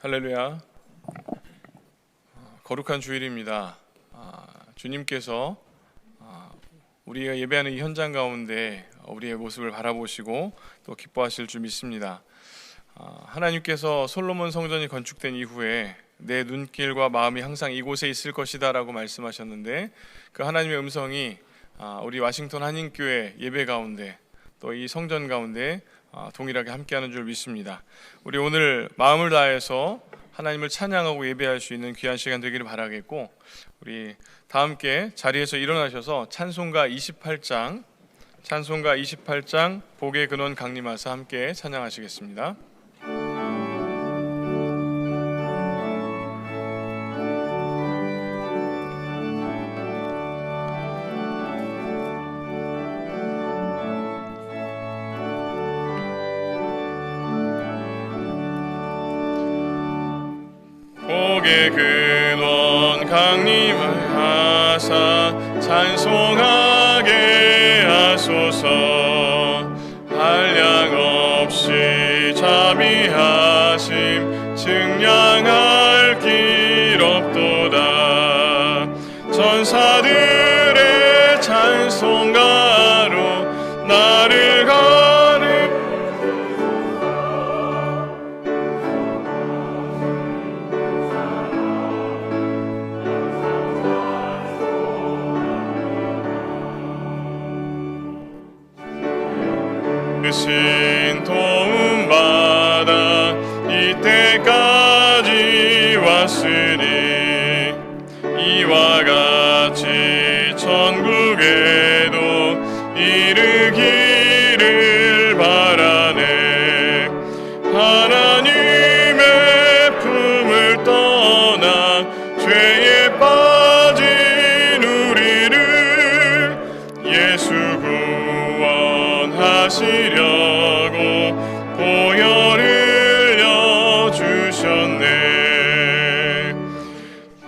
할렐루야. 거룩한 주일입니다. 주님께서 우리가 예배하는 이 현장 가운데 우리의 모습을 바라보시고 또 기뻐하실 줄 믿습니다. 하나님께서 솔로몬 성전이 건축된 이후에 내 눈길과 마음이 항상 이곳에 있을 것이다 라고 말씀하셨는데, 그 하나님의 음성이 우리 와싱턴 한인교회 예배 가운데 또 이 성전 가운데 동일하게 함께하는 줄 믿습니다. 우리 오늘 마음을 다해서 하나님을 찬양하고 예배할 수 있는 귀한 시간 되기를 바라겠고, 우리 다 함께 자리에서 일어나셔서 찬송가 28장 복의 근원 강림하사 함께 찬양하시겠습니다. 복의 근원 강림하사 찬송하게 하소서. 한량없이 자비하심 증량할 길 없도다. 천사들의 찬송가로 나를 신 도움받아 이때까지 왔으니, 이와 같이 천국에도 이르기를 바라네. 하나님의 품을 떠나 죄에 빠진 우리를 예수 구원하시려고 보혈 흘려 주셨네.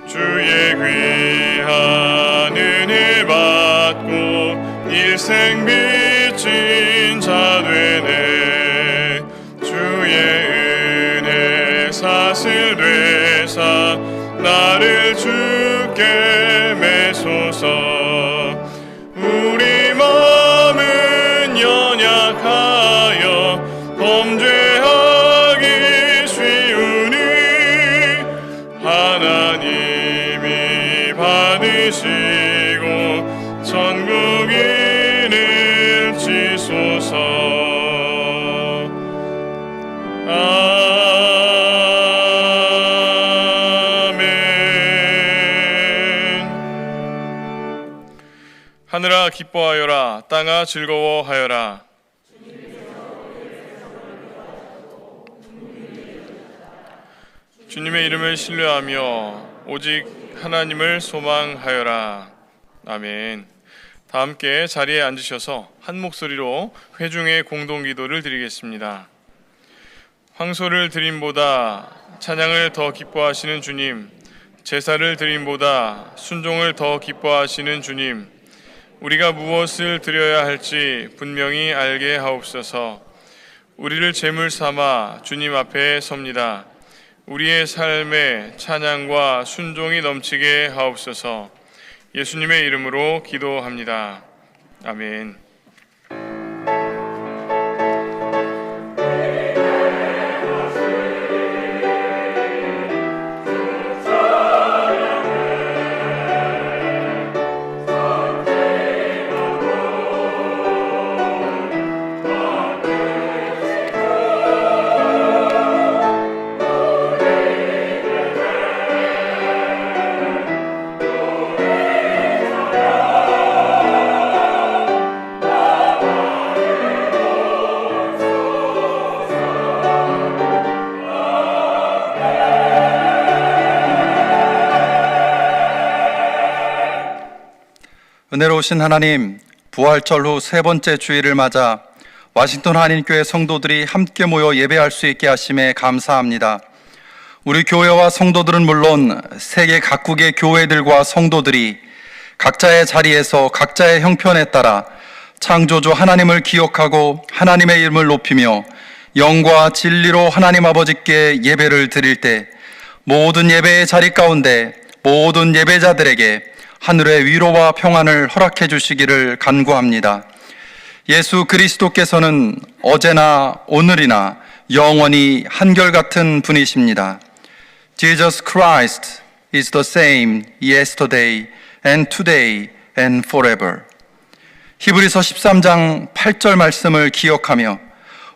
주의 귀한 은혜 받고 일생 빚진 자 되네. 주의 은혜 사슬 되사 나를 주께 매소서. 우리 마음은 연약하여 범죄하기 쉬우니, 하나님이 받으시고 천국인을 지소서. 하늘아 기뻐하여라, 땅아 즐거워하여라. 주님의 이름을 신뢰하며 오직 하나님을 소망하여라. 아멘. 다 함께 자리에 앉으셔서 한 목소리로 회중의 공동기도를 드리겠습니다. 황소를 드림보다 찬양을 더 기뻐하시는 주님, 제사를 드림보다 순종을 더 기뻐하시는 주님, 우리가 무엇을 드려야 할지 분명히 알게 하옵소서. 우리를 제물 삼아 주님 앞에 섭니다. 우리의 삶에 찬양과 순종이 넘치게 하옵소서. 예수님의 이름으로 기도합니다. 아멘. 은혜로우신 하나님, 부활절 후 세 번째 주일을 맞아 와싱턴 한인교회 성도들이 함께 모여 예배할 수 있게 하심에 감사합니다. 우리 교회와 성도들은 물론 세계 각국의 교회들과 성도들이 각자의 자리에서 각자의 형편에 따라 창조주 하나님을 기억하고 하나님의 이름을 높이며 영과 진리로 하나님 아버지께 예배를 드릴 때 모든 예배의 자리 가운데 모든 예배자들에게 하늘의 위로와 평안을 허락해 주시기를 간구합니다. 예수 그리스도께서는 어제나 오늘이나 영원히 한결같은 분이십니다. Jesus Christ is the same yesterday and today and forever. 히브리서 13장 8절 말씀을 기억하며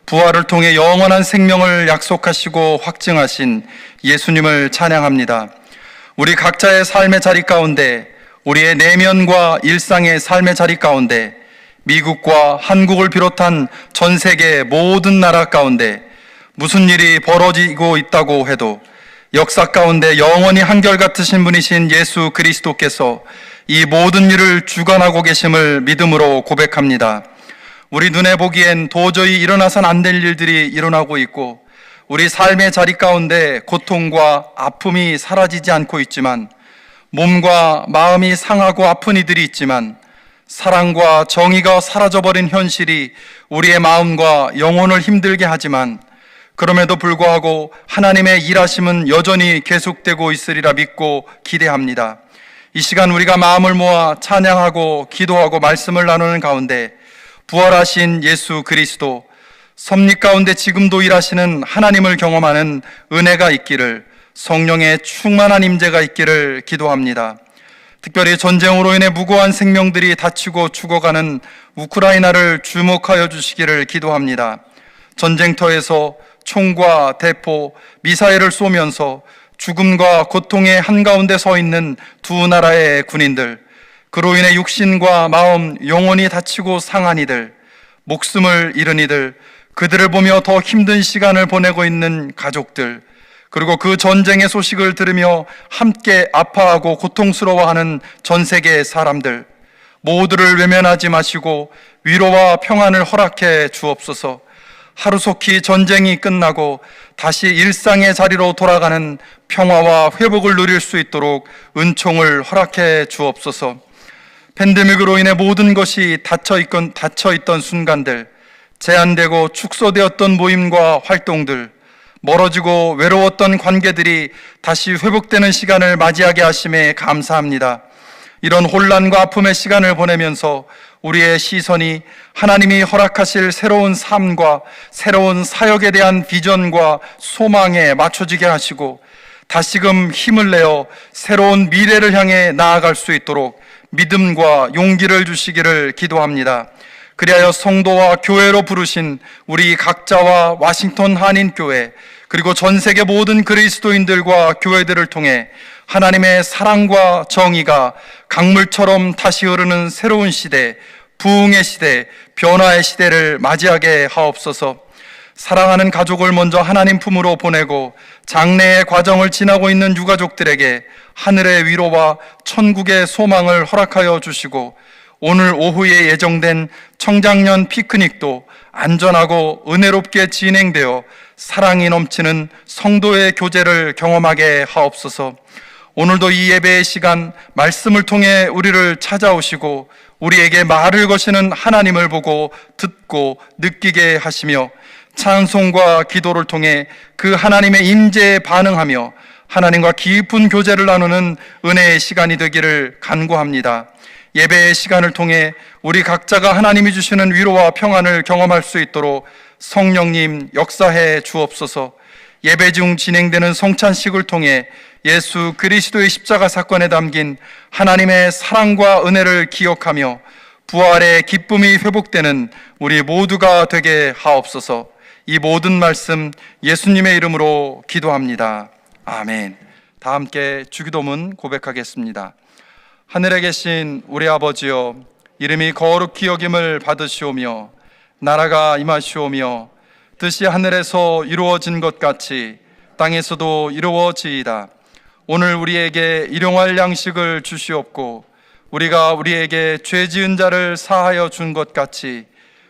부활을 통해 영원한 생명을 약속하시고 확증하신 예수님을 찬양합니다. 우리 각자의 삶의 자리 가운데, 우리의 내면과 일상의 삶의 자리 가운데, 미국과 한국을 비롯한 전 세계 모든 나라 가운데 무슨 일이 벌어지고 있다고 해도 역사 가운데 영원히 한결같으신 분이신 예수 그리스도께서 이 모든 일을 주관하고 계심을 믿음으로 고백합니다. 우리 눈에 보기엔 도저히 일어나선 안 될 일들이 일어나고 있고 우리 삶의 자리 가운데 고통과 아픔이 사라지지 않고 있지만, 몸과 마음이 상하고 아픈 이들이 있지만, 사랑과 정의가 사라져버린 현실이 우리의 마음과 영혼을 힘들게 하지만, 그럼에도 불구하고 하나님의 일하심은 여전히 계속되고 있으리라 믿고 기대합니다. 이 시간 우리가 마음을 모아 찬양하고 기도하고 말씀을 나누는 가운데 부활하신 예수 그리스도, 섭리 가운데 지금도 일하시는 하나님을 경험하는 은혜가 있기를, 성령의 충만한 임재가 있기를 기도합니다. 특별히 전쟁으로 인해 무고한 생명들이 다치고 죽어가는 우크라이나를 주목하여 주시기를 기도합니다. 전쟁터에서 총과 대포, 미사일을 쏘면서 죽음과 고통의 한가운데 서 있는 두 나라의 군인들, 그로 인해 육신과 마음, 영혼이 다치고 상한 이들, 목숨을 잃은 이들, 그들을 보며 더 힘든 시간을 보내고 있는 가족들, 그리고 그 전쟁의 소식을 들으며 함께 아파하고 고통스러워하는 전 세계의 사람들, 모두를 외면하지 마시고 위로와 평안을 허락해 주옵소서. 하루속히 전쟁이 끝나고 다시 일상의 자리로 돌아가는 평화와 회복을 누릴 수 있도록 은총을 허락해 주옵소서. 팬데믹으로 인해 모든 것이 닫혀있던 순간들, 제한되고 축소되었던 모임과 활동들, 멀어지고 외로웠던 관계들이 다시 회복되는 시간을 맞이하게 하심에 감사합니다. 이런 혼란과 아픔의 시간을 보내면서 우리의 시선이 하나님이 허락하실 새로운 삶과 새로운 사역에 대한 비전과 소망에 맞춰지게 하시고 다시금 힘을 내어 새로운 미래를 향해 나아갈 수 있도록 믿음과 용기를 주시기를 기도합니다. 그리하여 성도와 교회로 부르신 우리 각자와 와싱턴 한인교회, 그리고 전 세계 모든 그리스도인들과 교회들을 통해 하나님의 사랑과 정의가 강물처럼 다시 흐르는 새로운 시대, 부흥의 시대, 변화의 시대를 맞이하게 하옵소서. 사랑하는 가족을 먼저 하나님 품으로 보내고 장래의 과정을 지나고 있는 유가족들에게 하늘의 위로와 천국의 소망을 허락하여 주시고, 오늘 오후에 예정된 청장년 피크닉도 안전하고 은혜롭게 진행되어 사랑이 넘치는 성도의 교제를 경험하게 하옵소서. 오늘도 이 예배의 시간 말씀을 통해 우리를 찾아오시고 우리에게 말을 거시는 하나님을 보고 듣고 느끼게 하시며 찬송과 기도를 통해 그 하나님의 임재에 반응하며 하나님과 깊은 교제를 나누는 은혜의 시간이 되기를 간구합니다. 예배의 시간을 통해 우리 각자가 하나님이 주시는 위로와 평안을 경험할 수 있도록 성령님 역사해 주옵소서. 예배 중 진행되는 성찬식을 통해 예수 그리스도의 십자가 사건에 담긴 하나님의 사랑과 은혜를 기억하며 부활의 기쁨이 회복되는 우리 모두가 되게 하옵소서. 이 모든 말씀 예수님의 이름으로 기도합니다. 아멘. 다 함께 주기도문 고백하겠습니다. 하늘에 계신 우리 아버지여, 이름이 거룩히 여김을 받으시오며 나라가 임하시오며 뜻이 하늘에서 이루어진 것 같이 땅에서도 이루어지이다. 오늘 우리에게 일용할 양식을 주시옵고 우리가 우리에게 죄 지은 자를 사하여 준 것 같이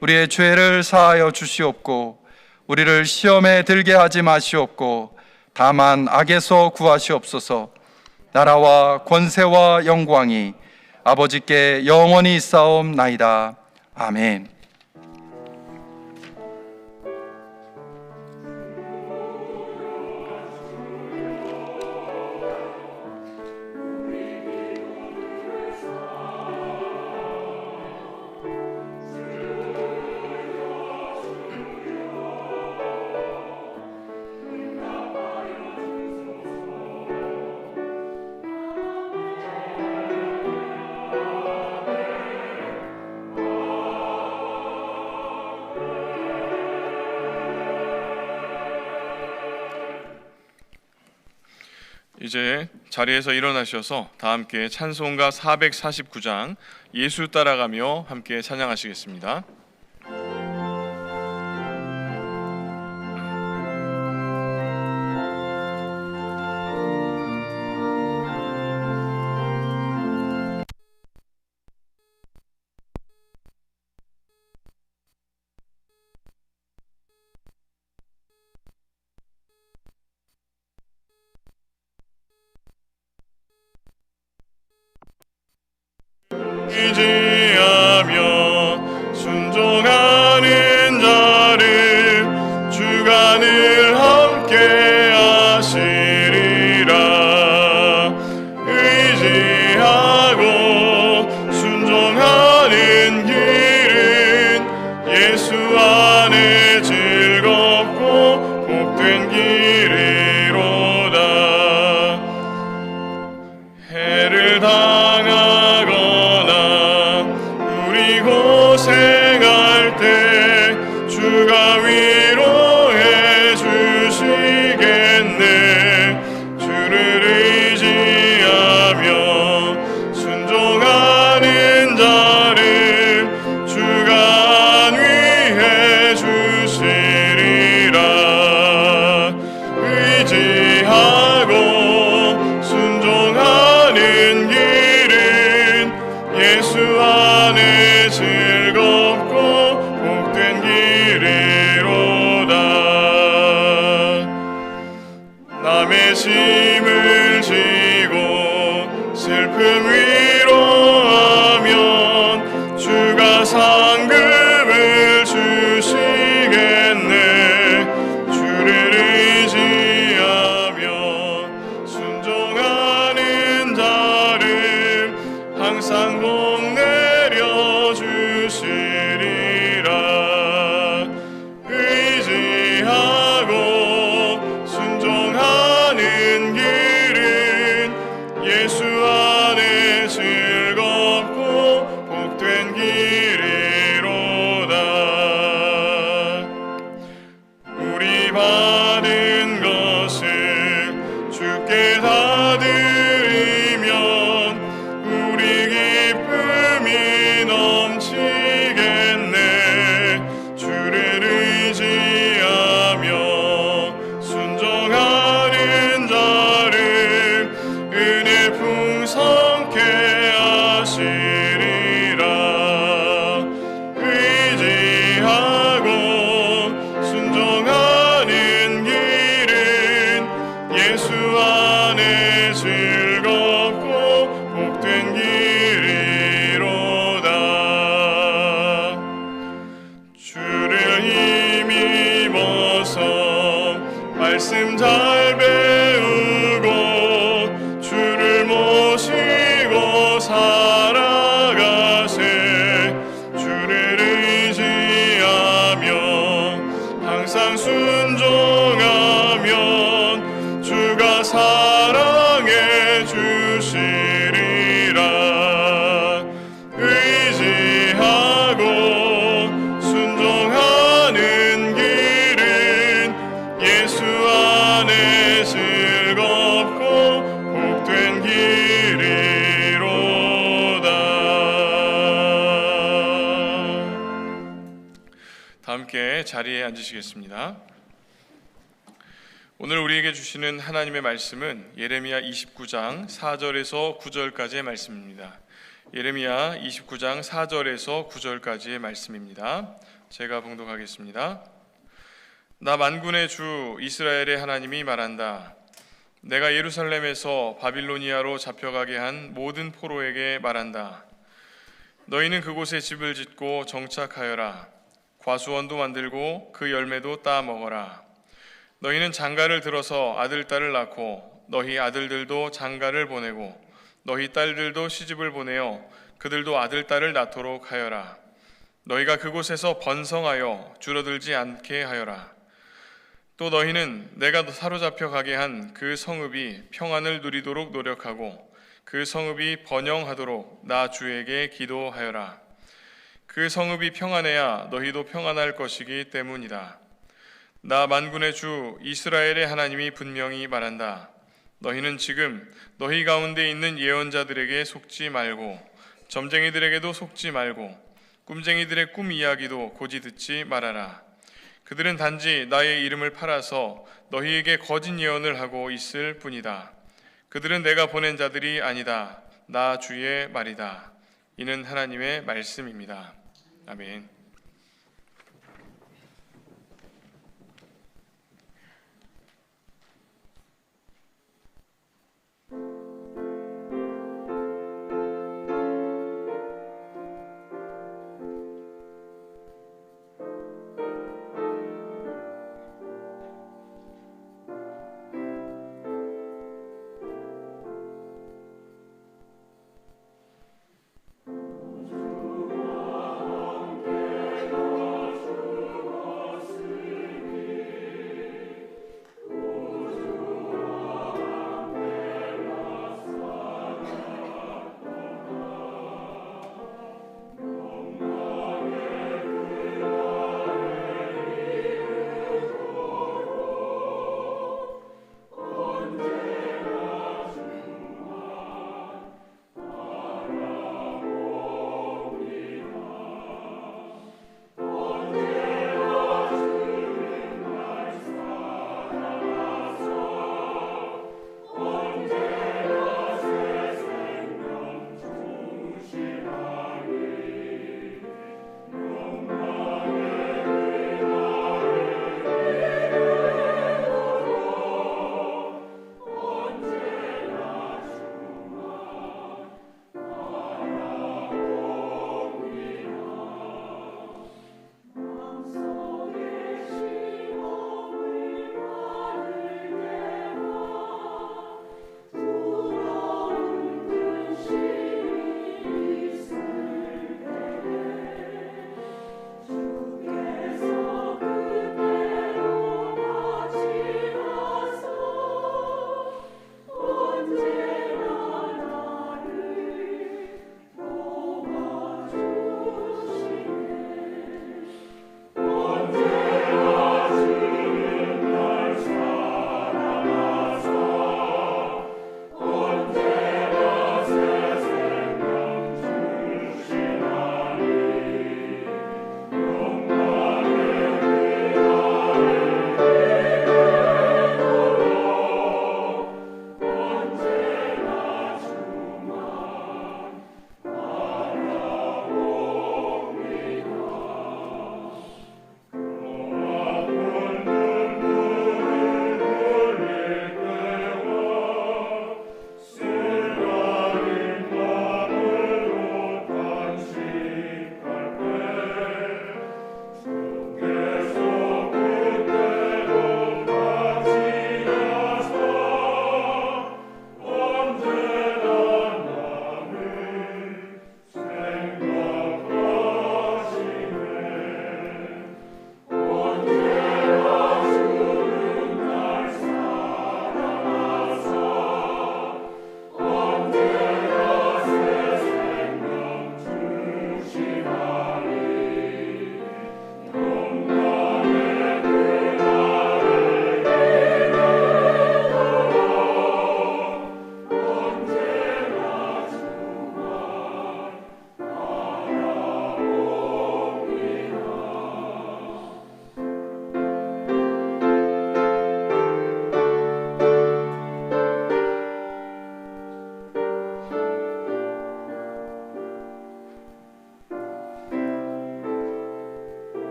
우리의 죄를 사하여 주시옵고 우리를 시험에 들게 하지 마시옵고 다만 악에서 구하시옵소서. 나라와 권세와 영광이 아버지께 영원히 있사옵나이다. 아멘. 이제 자리에서 일어나셔서 다 함께 찬송가 449장 예수 따라가며 함께 찬양하시겠습니다. 의지하며 순종하는 자를 주가 늘 함께 하시리라. 의지하고 순종하는 길은 예수 안에 즐겁고 복된 길이로다. 해를 고생할 때 주가 위로해 주시겠네. 주를 의지하며 순종하는 자를 주가 안위해 주시리라. 의지하고 순종하는 길은 예수 안에 즐겁고 복된 길이로다. 남의 짐을 지고 슬픔 위로하면 주가 상급을 주시겠네. 주를 의지하며 순종하는 자를 항상 복 내려 주시리라. 의지하고 순종하는 길은 예수 안에 즐겁고 복된 길이로다. 우리 받은 것을 주께 다 드리면 우리 기쁨이 넘치겠네. 주를 의지하며 순종하는 자를 은혜 풍성케 하시리라. 의지하고 순종하는 길은 예수 안에 즐겁고 복된 길이로다. 주를 힘입어서 말씀 잘 배우고 주를 모시고 살아가세. 주를 의지하며 항상 순종하면 주가 사랑해 주시리라. 의지하고 순종하는 길은 예수 안에 즐겁고 복된 길이로다. 다 함께 자리에 앉으시겠습니다. 오늘 우리에게 주시는 하나님의 말씀은 예레미야 29장 4절에서 9절까지의 말씀입니다. 예레미야 29장 4절에서 9절까지의 말씀입니다. 제가 봉독하겠습니다. 나 만군의 주 이스라엘의 하나님이 말한다. 내가 예루살렘에서 바빌로니아로 잡혀가게 한 모든 포로에게 말한다. 너희는 그곳에 집을 짓고 정착하여라. 과수원도 만들고 그 열매도 따 먹어라. 너희는 장가를 들어서 아들, 딸을 낳고 너희 아들들도 장가를 보내고 너희 딸들도 시집을 보내어 그들도 아들, 딸을 낳도록 하여라. 너희가 그곳에서 번성하여 줄어들지 않게 하여라. 또 너희는 내가 사로잡혀 가게 한 그 성읍이 평안을 누리도록 노력하고 그 성읍이 번영하도록 나 주에게 기도하여라. 그 성읍이 평안해야 너희도 평안할 것이기 때문이다. 나 만군의 주 이스라엘의 하나님이 분명히 말한다. 너희는 지금 너희 가운데 있는 예언자들에게 속지 말고 점쟁이들에게도 속지 말고 꿈쟁이들의 꿈 이야기도 고지 듣지 말아라. 그들은 단지 나의 이름을 팔아서 너희에게 거짓 예언을 하고 있을 뿐이다. 그들은 내가 보낸 자들이 아니다. 나 주의 말이다. 이는 하나님의 말씀입니다. 아멘.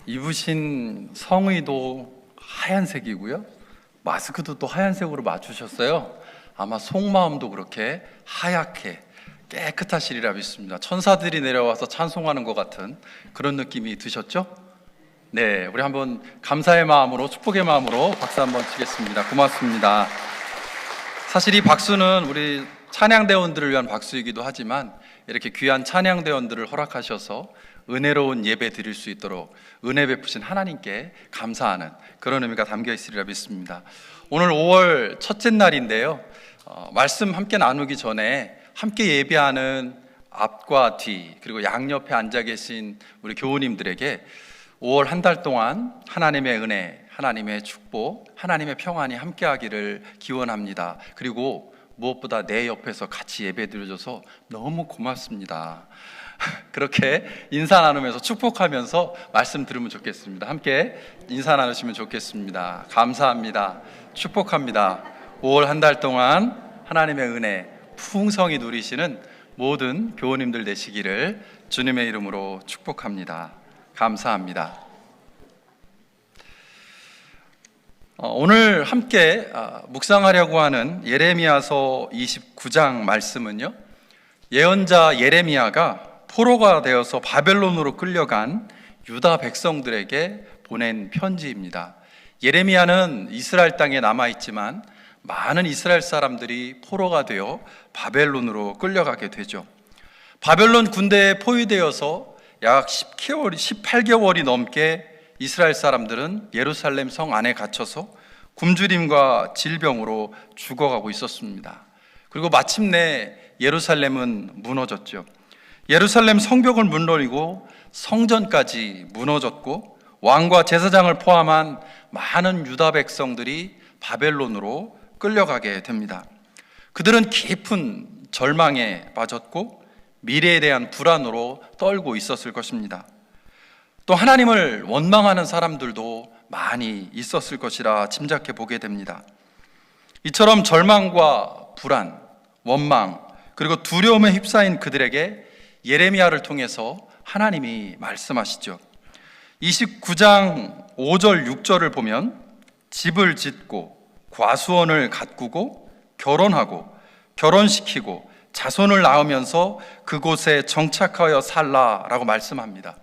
입으신 성의도 하얀색이고요. 마스크도 또 하얀색으로 맞추셨어요. 아마 속마음도 그렇게 하얗게 깨끗하시리라 믿습니다. 천사들이 내려와서 찬송하는 것 같은 그런 느낌이 드셨죠? 네, 우리 한번 감사의 마음으로, 축복의 마음으로 박수 한번 치겠습니다. 고맙습니다. 사실 이 박수는 우리 찬양대원들을 위한 박수이기도 하지만 이렇게 귀한 찬양대원들을 허락하셔서 은혜로운 예배 드릴 수 있도록 은혜 베푸신 하나님께 감사하는 그런 의미가 담겨 있으리라 믿습니다. 오늘 5월 첫째 날인데요, 말씀 함께 나누기 전에 함께 예배하는 앞과 뒤 그리고 양옆에 앉아 계신 우리 교우님들에게 5월 한 달 동안 하나님의 은혜, 하나님의 축복, 하나님의 평안이 함께하기를 기원합니다. 그리고 무엇보다 내 옆에서 같이 예배 드려줘서 너무 고맙습니다. 그렇게 인사 나누면서 축복하면서 말씀 들으면 좋겠습니다. 함께 인사 나누시면 좋겠습니다. 감사합니다. 축복합니다. 5월 한 달 동안 하나님의 은혜 풍성히 누리시는 모든 교우님들 되시기를 주님의 이름으로 축복합니다. 감사합니다. 오늘 함께 묵상하려고 하는 예레미야서 29장 말씀은요, 예언자 예레미야가 포로가 되어서 바벨론으로 끌려간 유다 백성들에게 보낸 편지입니다. 예레미야는 이스라엘 땅에 남아있지만 많은 이스라엘 사람들이 포로가 되어 바벨론으로 끌려가게 되죠. 바벨론 군대에 포위되어서 약 18개월이 넘게 이스라엘 사람들은 예루살렘 성 안에 갇혀서 굶주림과 질병으로 죽어가고 있었습니다. 그리고 마침내 예루살렘은 무너졌죠. 예루살렘 성벽을 무너뜨리고 성전까지 무너졌고 왕과 제사장을 포함한 많은 유다 백성들이 바벨론으로 끌려가게 됩니다. 그들은 깊은 절망에 빠졌고 미래에 대한 불안으로 떨고 있었을 것입니다. 또 하나님을 원망하는 사람들도 많이 있었을 것이라 짐작해 보게 됩니다. 이처럼 절망과 불안, 원망, 그리고 두려움에 휩싸인 그들에게 예레미야를 통해서 하나님이 말씀하시죠. 29장 5절 6절을 보면 집을 짓고 과수원을 가꾸고 결혼하고 결혼시키고 자손을 낳으면서 그곳에 정착하여 살라라고 말씀합니다.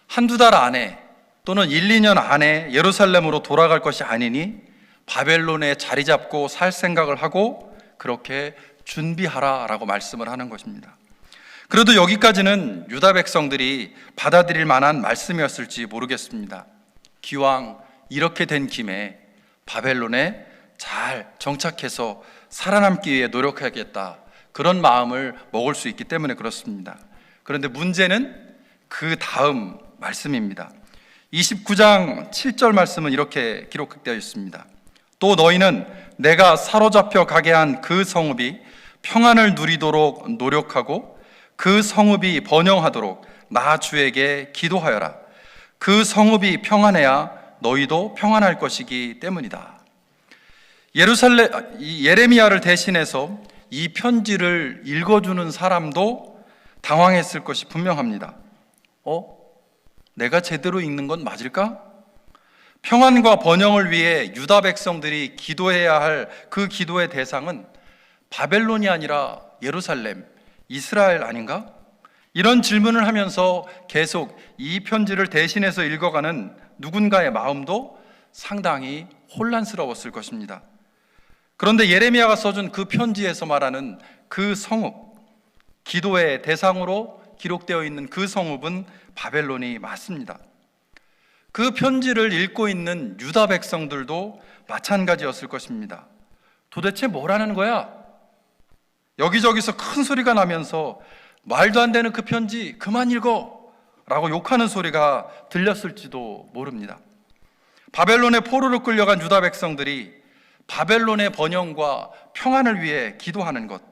한두 달 안에 또는 1, 2년 안에 예루살렘으로 돌아갈 것이 아니니 바벨론에 자리 잡고 살 생각을 하고 그렇게 준비하라라고 말씀을 하는 것입니다. 그래도 여기까지는 유다 백성들이 받아들일 만한 말씀이었을지 모르겠습니다. 기왕 이렇게 된 김에 바벨론에 잘 정착해서 살아남기 위해 노력해야겠다, 그런 마음을 먹을 수 있기 때문에 그렇습니다. 그런데 문제는 그 다음 말씀입니다. 29장 7절 말씀은 이렇게 기록되어 있습니다. 또 너희는 내가 사로잡혀 가게 한 그 성읍이 평안을 누리도록 노력하고 그 성읍이 번영하도록 나 주에게 기도하여라. 그 성읍이 평안해야 너희도 평안할 것이기 때문이다. 예레미야를 대신해서 이 편지를 읽어주는 사람도 당황했을 것이 분명합니다. 내가 제대로 읽는 건 맞을까? 평안과 번영을 위해 유다 백성들이 기도해야 할 그 기도의 대상은 바벨론이 아니라 예루살렘, 이스라엘 아닌가? 이런 질문을 하면서 계속 이 편지를 대신해서 읽어가는 누군가의 마음도 상당히 혼란스러웠을 것입니다. 그런데 예레미야가 써준 그 편지에서 말하는 그 성읍, 기도의 대상으로 기록되어 있는 그 성읍은 바벨론이 맞습니다. 그 편지를 읽고 있는 유다 백성들도 마찬가지였을 것입니다. 도대체 뭐라는 거야? 여기저기서 큰 소리가 나면서 말도 안 되는 그 편지 그만 읽어 라고 욕하는 소리가 들렸을지도 모릅니다. 바벨론의 포로로 끌려간 유다 백성들이 바벨론의 번영과 평안을 위해 기도하는 것,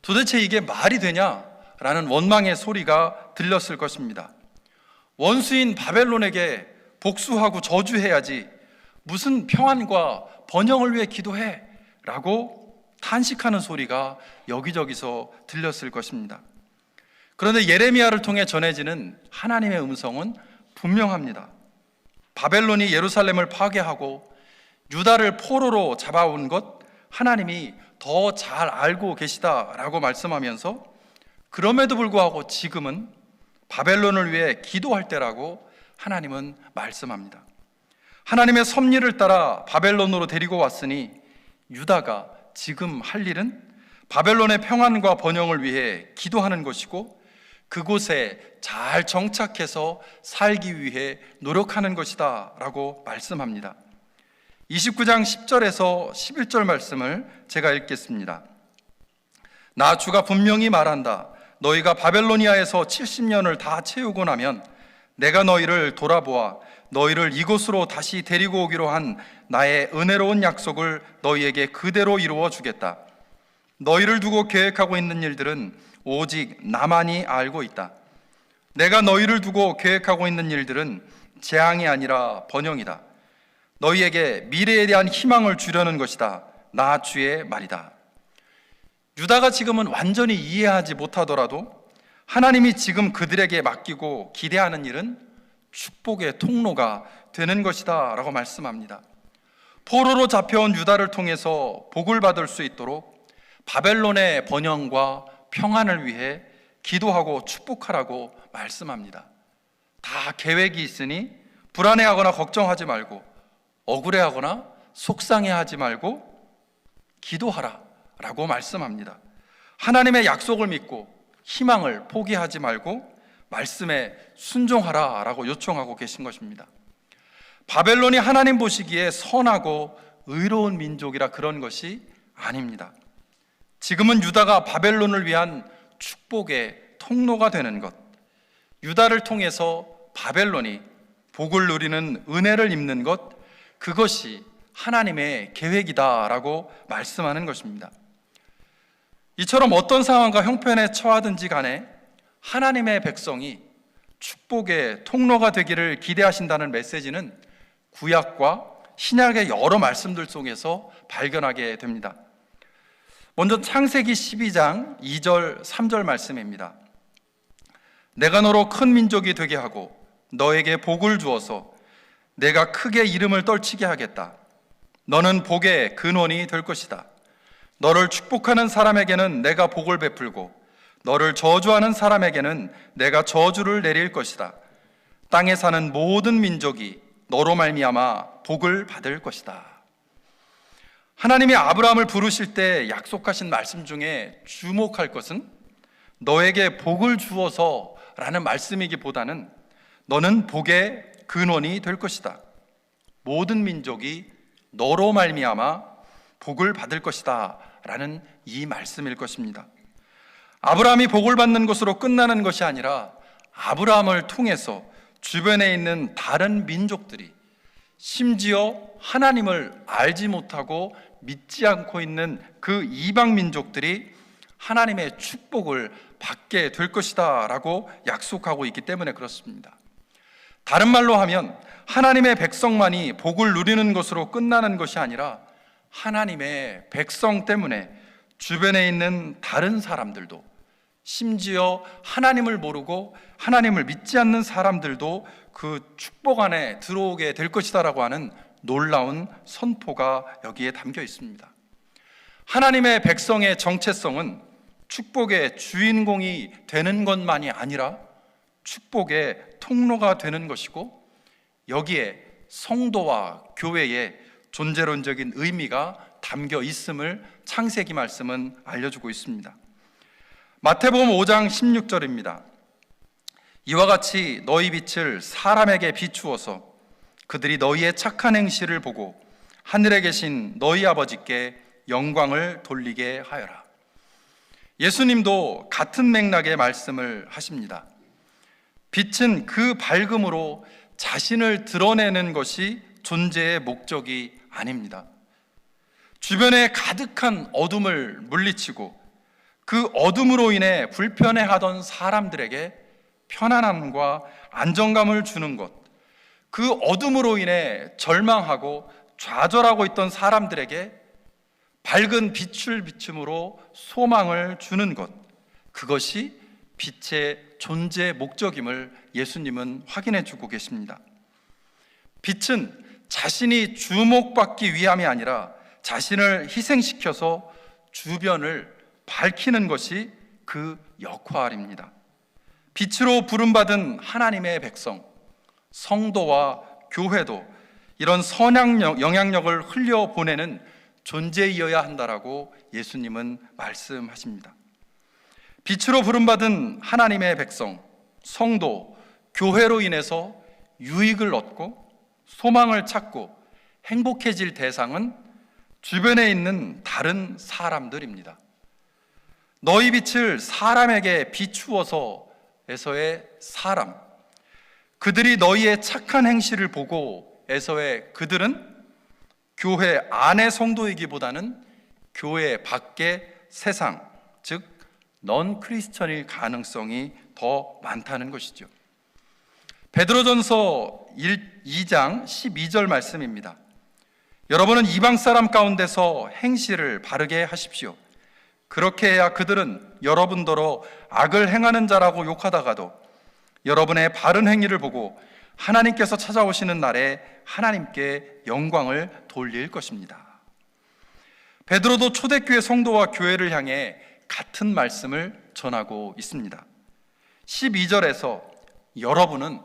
도대체 이게 말이 되냐라는 원망의 소리가 들렸을 것입니다. 원수인 바벨론에게 복수하고 저주해야지 무슨 평안과 번영을 위해 기도해 라고 탄식하는 소리가 여기저기서 들렸을 것입니다. 그런데 예레미야를 통해 전해지는 하나님의 음성은 분명합니다. 바벨론이 예루살렘을 파괴하고 유다를 포로로 잡아온 것 하나님이 더 잘 알고 계시다라고 말씀하면서 그럼에도 불구하고 지금은 바벨론을 위해 기도할 때라고 하나님은 말씀합니다. 하나님의 섭리를 따라 바벨론으로 데리고 왔으니 유다가 지금 할 일은 바벨론의 평안과 번영을 위해 기도하는 것이고 그곳에 잘 정착해서 살기 위해 노력하는 것이다 라고 말씀합니다. 29장 10절에서 11절 말씀을 제가 읽겠습니다. 나 주가 분명히 말한다. 너희가 바벨로니아에서 70년을 다 채우고 나면 내가 너희를 돌아보아 너희를 이곳으로 다시 데리고 오기로 한 나의 은혜로운 약속을 너희에게 그대로 이루어 주겠다. 너희를 두고 계획하고 있는 일들은 오직 나만이 알고 있다. 내가 너희를 두고 계획하고 있는 일들은 재앙이 아니라 번영이다. 너희에게 미래에 대한 희망을 주려는 것이다. 나 주의 말이다. 유다가 지금은 완전히 이해하지 못하더라도 하나님이 지금 그들에게 맡기고 기대하는 일은 축복의 통로가 되는 것이다 라고 말씀합니다. 포로로 잡혀온 유다를 통해서 복을 받을 수 있도록 바벨론의 번영과 평안을 위해 기도하고 축복하라고 말씀합니다. 다 계획이 있으니 불안해하거나 걱정하지 말고 억울해하거나 속상해하지 말고 기도하라 라고 말씀합니다. 하나님의 약속을 믿고 희망을 포기하지 말고 말씀에 순종하라 라고 요청하고 계신 것입니다. 바벨론이 하나님 보시기에 선하고 의로운 민족이라 그런 것이 아닙니다. 지금은 유다가 바벨론을 위한 축복의 통로가 되는 것, 유다를 통해서 바벨론이 복을 누리는 은혜를 입는 것, 그것이 하나님의 계획이다라고 말씀하는 것입니다. 이처럼 어떤 상황과 형편에 처하든지 간에 하나님의 백성이 축복의 통로가 되기를 기대하신다는 메시지는 구약과 신약의 여러 말씀들 속에서 발견하게 됩니다. 먼저 창세기 12장 2절 3절 말씀입니다. 내가 너로 큰 민족이 되게 하고 너에게 복을 주어서 내가 크게 이름을 떨치게 하겠다. 너는 복의 근원이 될 것이다. 너를 축복하는 사람에게는 내가 복을 베풀고 너를 저주하는 사람에게는 내가 저주를 내릴 것이다. 땅에 사는 모든 민족이 너로 말미암아 복을 받을 것이다. 하나님이 아브라함을 부르실 때 약속하신 말씀 중에 주목할 것은 너에게 복을 주어서 라는 말씀이기보다는 너는 복의 근원이 될 것이다. 모든 민족이 너로 말미암아 복을 받을 것이다 라는 이 말씀일 것입니다. 아브라함이 복을 받는 것으로 끝나는 것이 아니라 아브라함을 통해서 주변에 있는 다른 민족들이 심지어 하나님을 알지 못하고 믿지 않고 있는 그 이방 민족들이 하나님의 축복을 받게 될 것이다 라고 약속하고 있기 때문에 그렇습니다. 다른 말로 하면 하나님의 백성만이 복을 누리는 것으로 끝나는 것이 아니라 하나님의 백성 때문에 주변에 있는 다른 사람들도 심지어 하나님을 모르고 하나님을 믿지 않는 사람들도 그 축복 안에 들어오게 될 것이다라고 하는 놀라운 선포가 여기에 담겨 있습니다. 하나님의 백성의 정체성은 축복의 주인공이 되는 것만이 아니라 축복의 통로가 되는 것이고 여기에 성도와 교회의 존재론적인 의미가 담겨 있음을 창세기 말씀은 알려주고 있습니다. 마태복음 5장 16절입니다. 이와 같이 너희 빛을 사람에게 비추어서 그들이 너희의 착한 행실을 보고 하늘에 계신 너희 아버지께 영광을 돌리게 하여라. 예수님도 같은 맥락의 말씀을 하십니다. 빛은 그 밝음으로 자신을 드러내는 것이 존재의 목적이 아닙니다. 주변에 가득한 어둠을 물리치고 그 어둠으로 인해 불편해하던 사람들에게 편안함과 안정감을 주는 것, 그 어둠으로 인해 절망하고 좌절하고 있던 사람들에게 밝은 빛을 비춤으로 소망을 주는 것, 그것이 빛의 존재 목적임을 예수님은 확인해 주고 계십니다. 빛은 자신이 주목받기 위함이 아니라 자신을 희생시켜서 주변을 밝히는 것이 그 역할입니다. 빛으로 부름받은 하나님의 백성, 성도와 교회도 이런 선한 영향력을 흘려보내는 존재이어야 한다라고 예수님은 말씀하십니다. 빛으로 부름받은 하나님의 백성, 성도, 교회로 인해서 유익을 얻고 소망을 찾고 행복해질 대상은 주변에 있는 다른 사람들입니다. 너희 빛을 사람에게 비추어서에서의 사람, 그들이 너희의 착한 행실을 보고에서의 그들은 교회 안의 성도이기보다는 교회 밖의 세상, 즉 넌 크리스천일 가능성이 더 많다는 것이죠. 베드로전서 2장 12절 말씀입니다. 여러분은 이방 사람 가운데서 행실을 바르게 하십시오. 그렇게 해야 그들은 여러분더러 악을 행하는 자라고 욕하다가도 여러분의 바른 행위를 보고 하나님께서 찾아오시는 날에 하나님께 영광을 돌릴 것입니다. 베드로도 초대교회 성도와 교회를 향해 같은 말씀을 전하고 있습니다. 12절에서 여러분은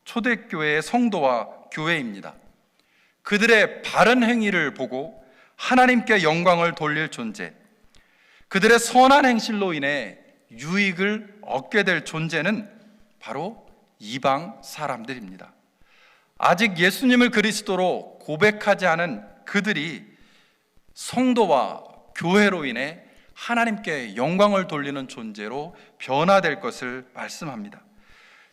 초대교회의 성도와 교회입니다. 그들의 바른 행위를 보고 하나님께 영광을 돌릴 존재, 그들의 선한 행실로 인해 유익을 얻게 될 존재는 바로 이방 사람들입니다. 아직 예수님을 그리스도로 고백하지 않은 그들이 성도와 교회로 인해 하나님께 영광을 돌리는 존재로 변화될 것을 말씀합니다.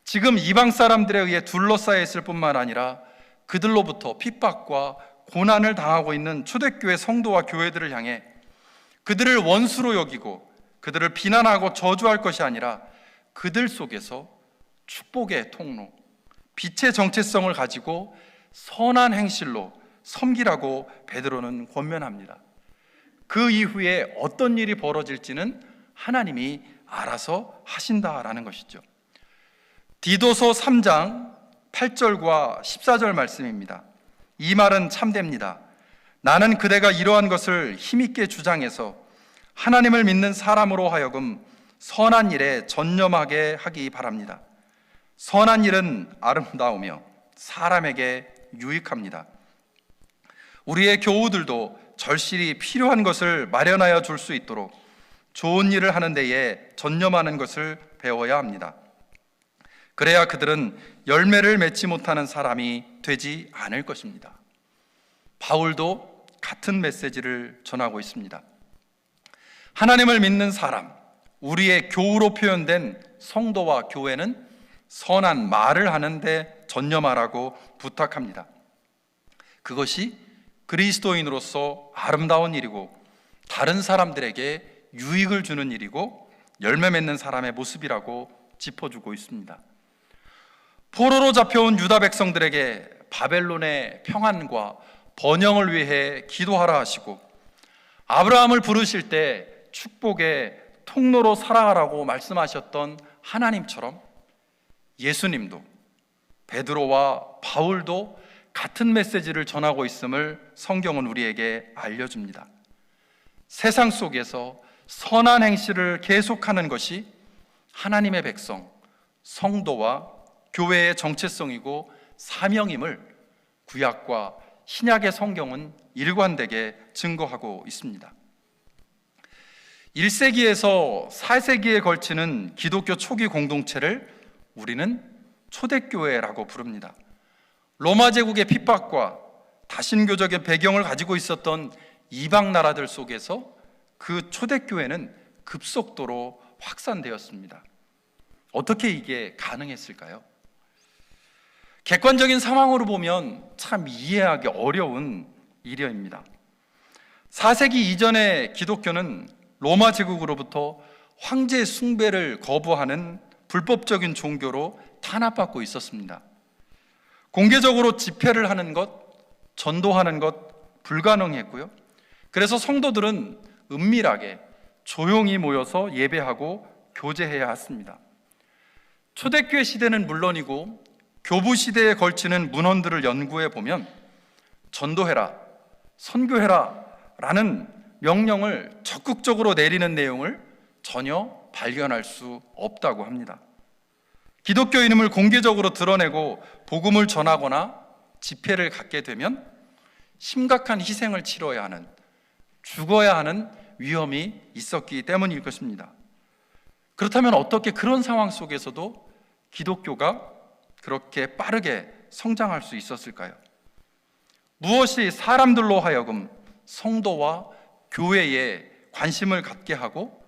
지금 이방 사람들에 의해 둘러싸여 있을 뿐만 아니라 그들로부터 핍박과 고난을 당하고 있는 초대교회 성도와 교회들을 향해 그들을 원수로 여기고 그들을 비난하고 저주할 것이 아니라 그들 속에서 축복의 통로, 빛의 정체성을 가지고 선한 행실로 섬기라고 베드로는 권면합니다. 그 이후에 어떤 일이 벌어질지는 하나님이 알아서 하신다라는 것이죠. 디도서 3장 8절과 14절 말씀입니다. 이 말은 참됩니다. 나는 그대가 이러한 것을 힘있게 주장해서 하나님을 믿는 사람으로 하여금 선한 일에 전념하게 하기 바랍니다. 선한 일은 아름다우며 사람에게 유익합니다. 우리의 교우들도 절실히 필요한 것을 마련하여 줄 수 있도록 좋은 일을 하는 데에 전념하는 것을 배워야 합니다. 그래야 그들은 열매를 맺지 못하는 사람이 되지 않을 것입니다. 바울도 같은 메시지를 전하고 있습니다. 하나님을 믿는 사람, 우리의 교우로 표현된 성도와 교회는 선한 말을 하는데 전념하라고 부탁합니다. 그것이 그리스도인으로서 아름다운 일이고 다른 사람들에게 유익을 주는 일이고 열매 맺는 사람의 모습이라고 짚어주고 있습니다. 포로로 잡혀온 유다 백성들에게 바벨론의 평안과 번영을 위해 기도하라 하시고 아브라함을 부르실 때 축복의 통로로 살아가라고 말씀하셨던 하나님처럼 예수님도 베드로와 바울도 같은 메시지를 전하고 있음을 성경은 우리에게 알려줍니다. 세상 속에서 선한 행실을 계속하는 것이 하나님의 백성, 성도와 교회의 정체성이고 사명임을 구약과 신약의 성경은 일관되게 증거하고 있습니다. 1세기에서 4세기에 걸치는 기독교 초기 공동체를 우리는 초대교회라고 부릅니다. 로마 제국의 핍박과 다신교적인 배경을 가지고 있었던 이방 나라들 속에서 그 초대교회는 급속도로 확산되었습니다. 어떻게 이게 가능했을까요? 객관적인 상황으로 보면 참 이해하기 어려운 일입니다. 4세기 이전의 기독교는 로마 제국으로부터 황제 숭배를 거부하는 불법적인 종교로 탄압받고 있었습니다. 공개적으로 집회를 하는 것, 전도하는 것 불가능했고요. 그래서 성도들은 은밀하게 조용히 모여서 예배하고 교제해야 했습니다. 초대교회 시대는 물론이고 교부 시대에 걸치는 문헌들을 연구해 보면 전도해라, 선교해라 라는 명령을 적극적으로 내리는 내용을 전혀 발견할 수 없다고 합니다. 기독교인임을 공개적으로 드러내고 복음을 전하거나 집회를 갖게 되면 심각한 희생을 치러야 하는, 죽어야 하는 위험이 있었기 때문일 것입니다. 그렇다면 어떻게 그런 상황 속에서도 기독교가 그렇게 빠르게 성장할 수 있었을까요? 무엇이 사람들로 하여금 성도와 교회에 관심을 갖게 하고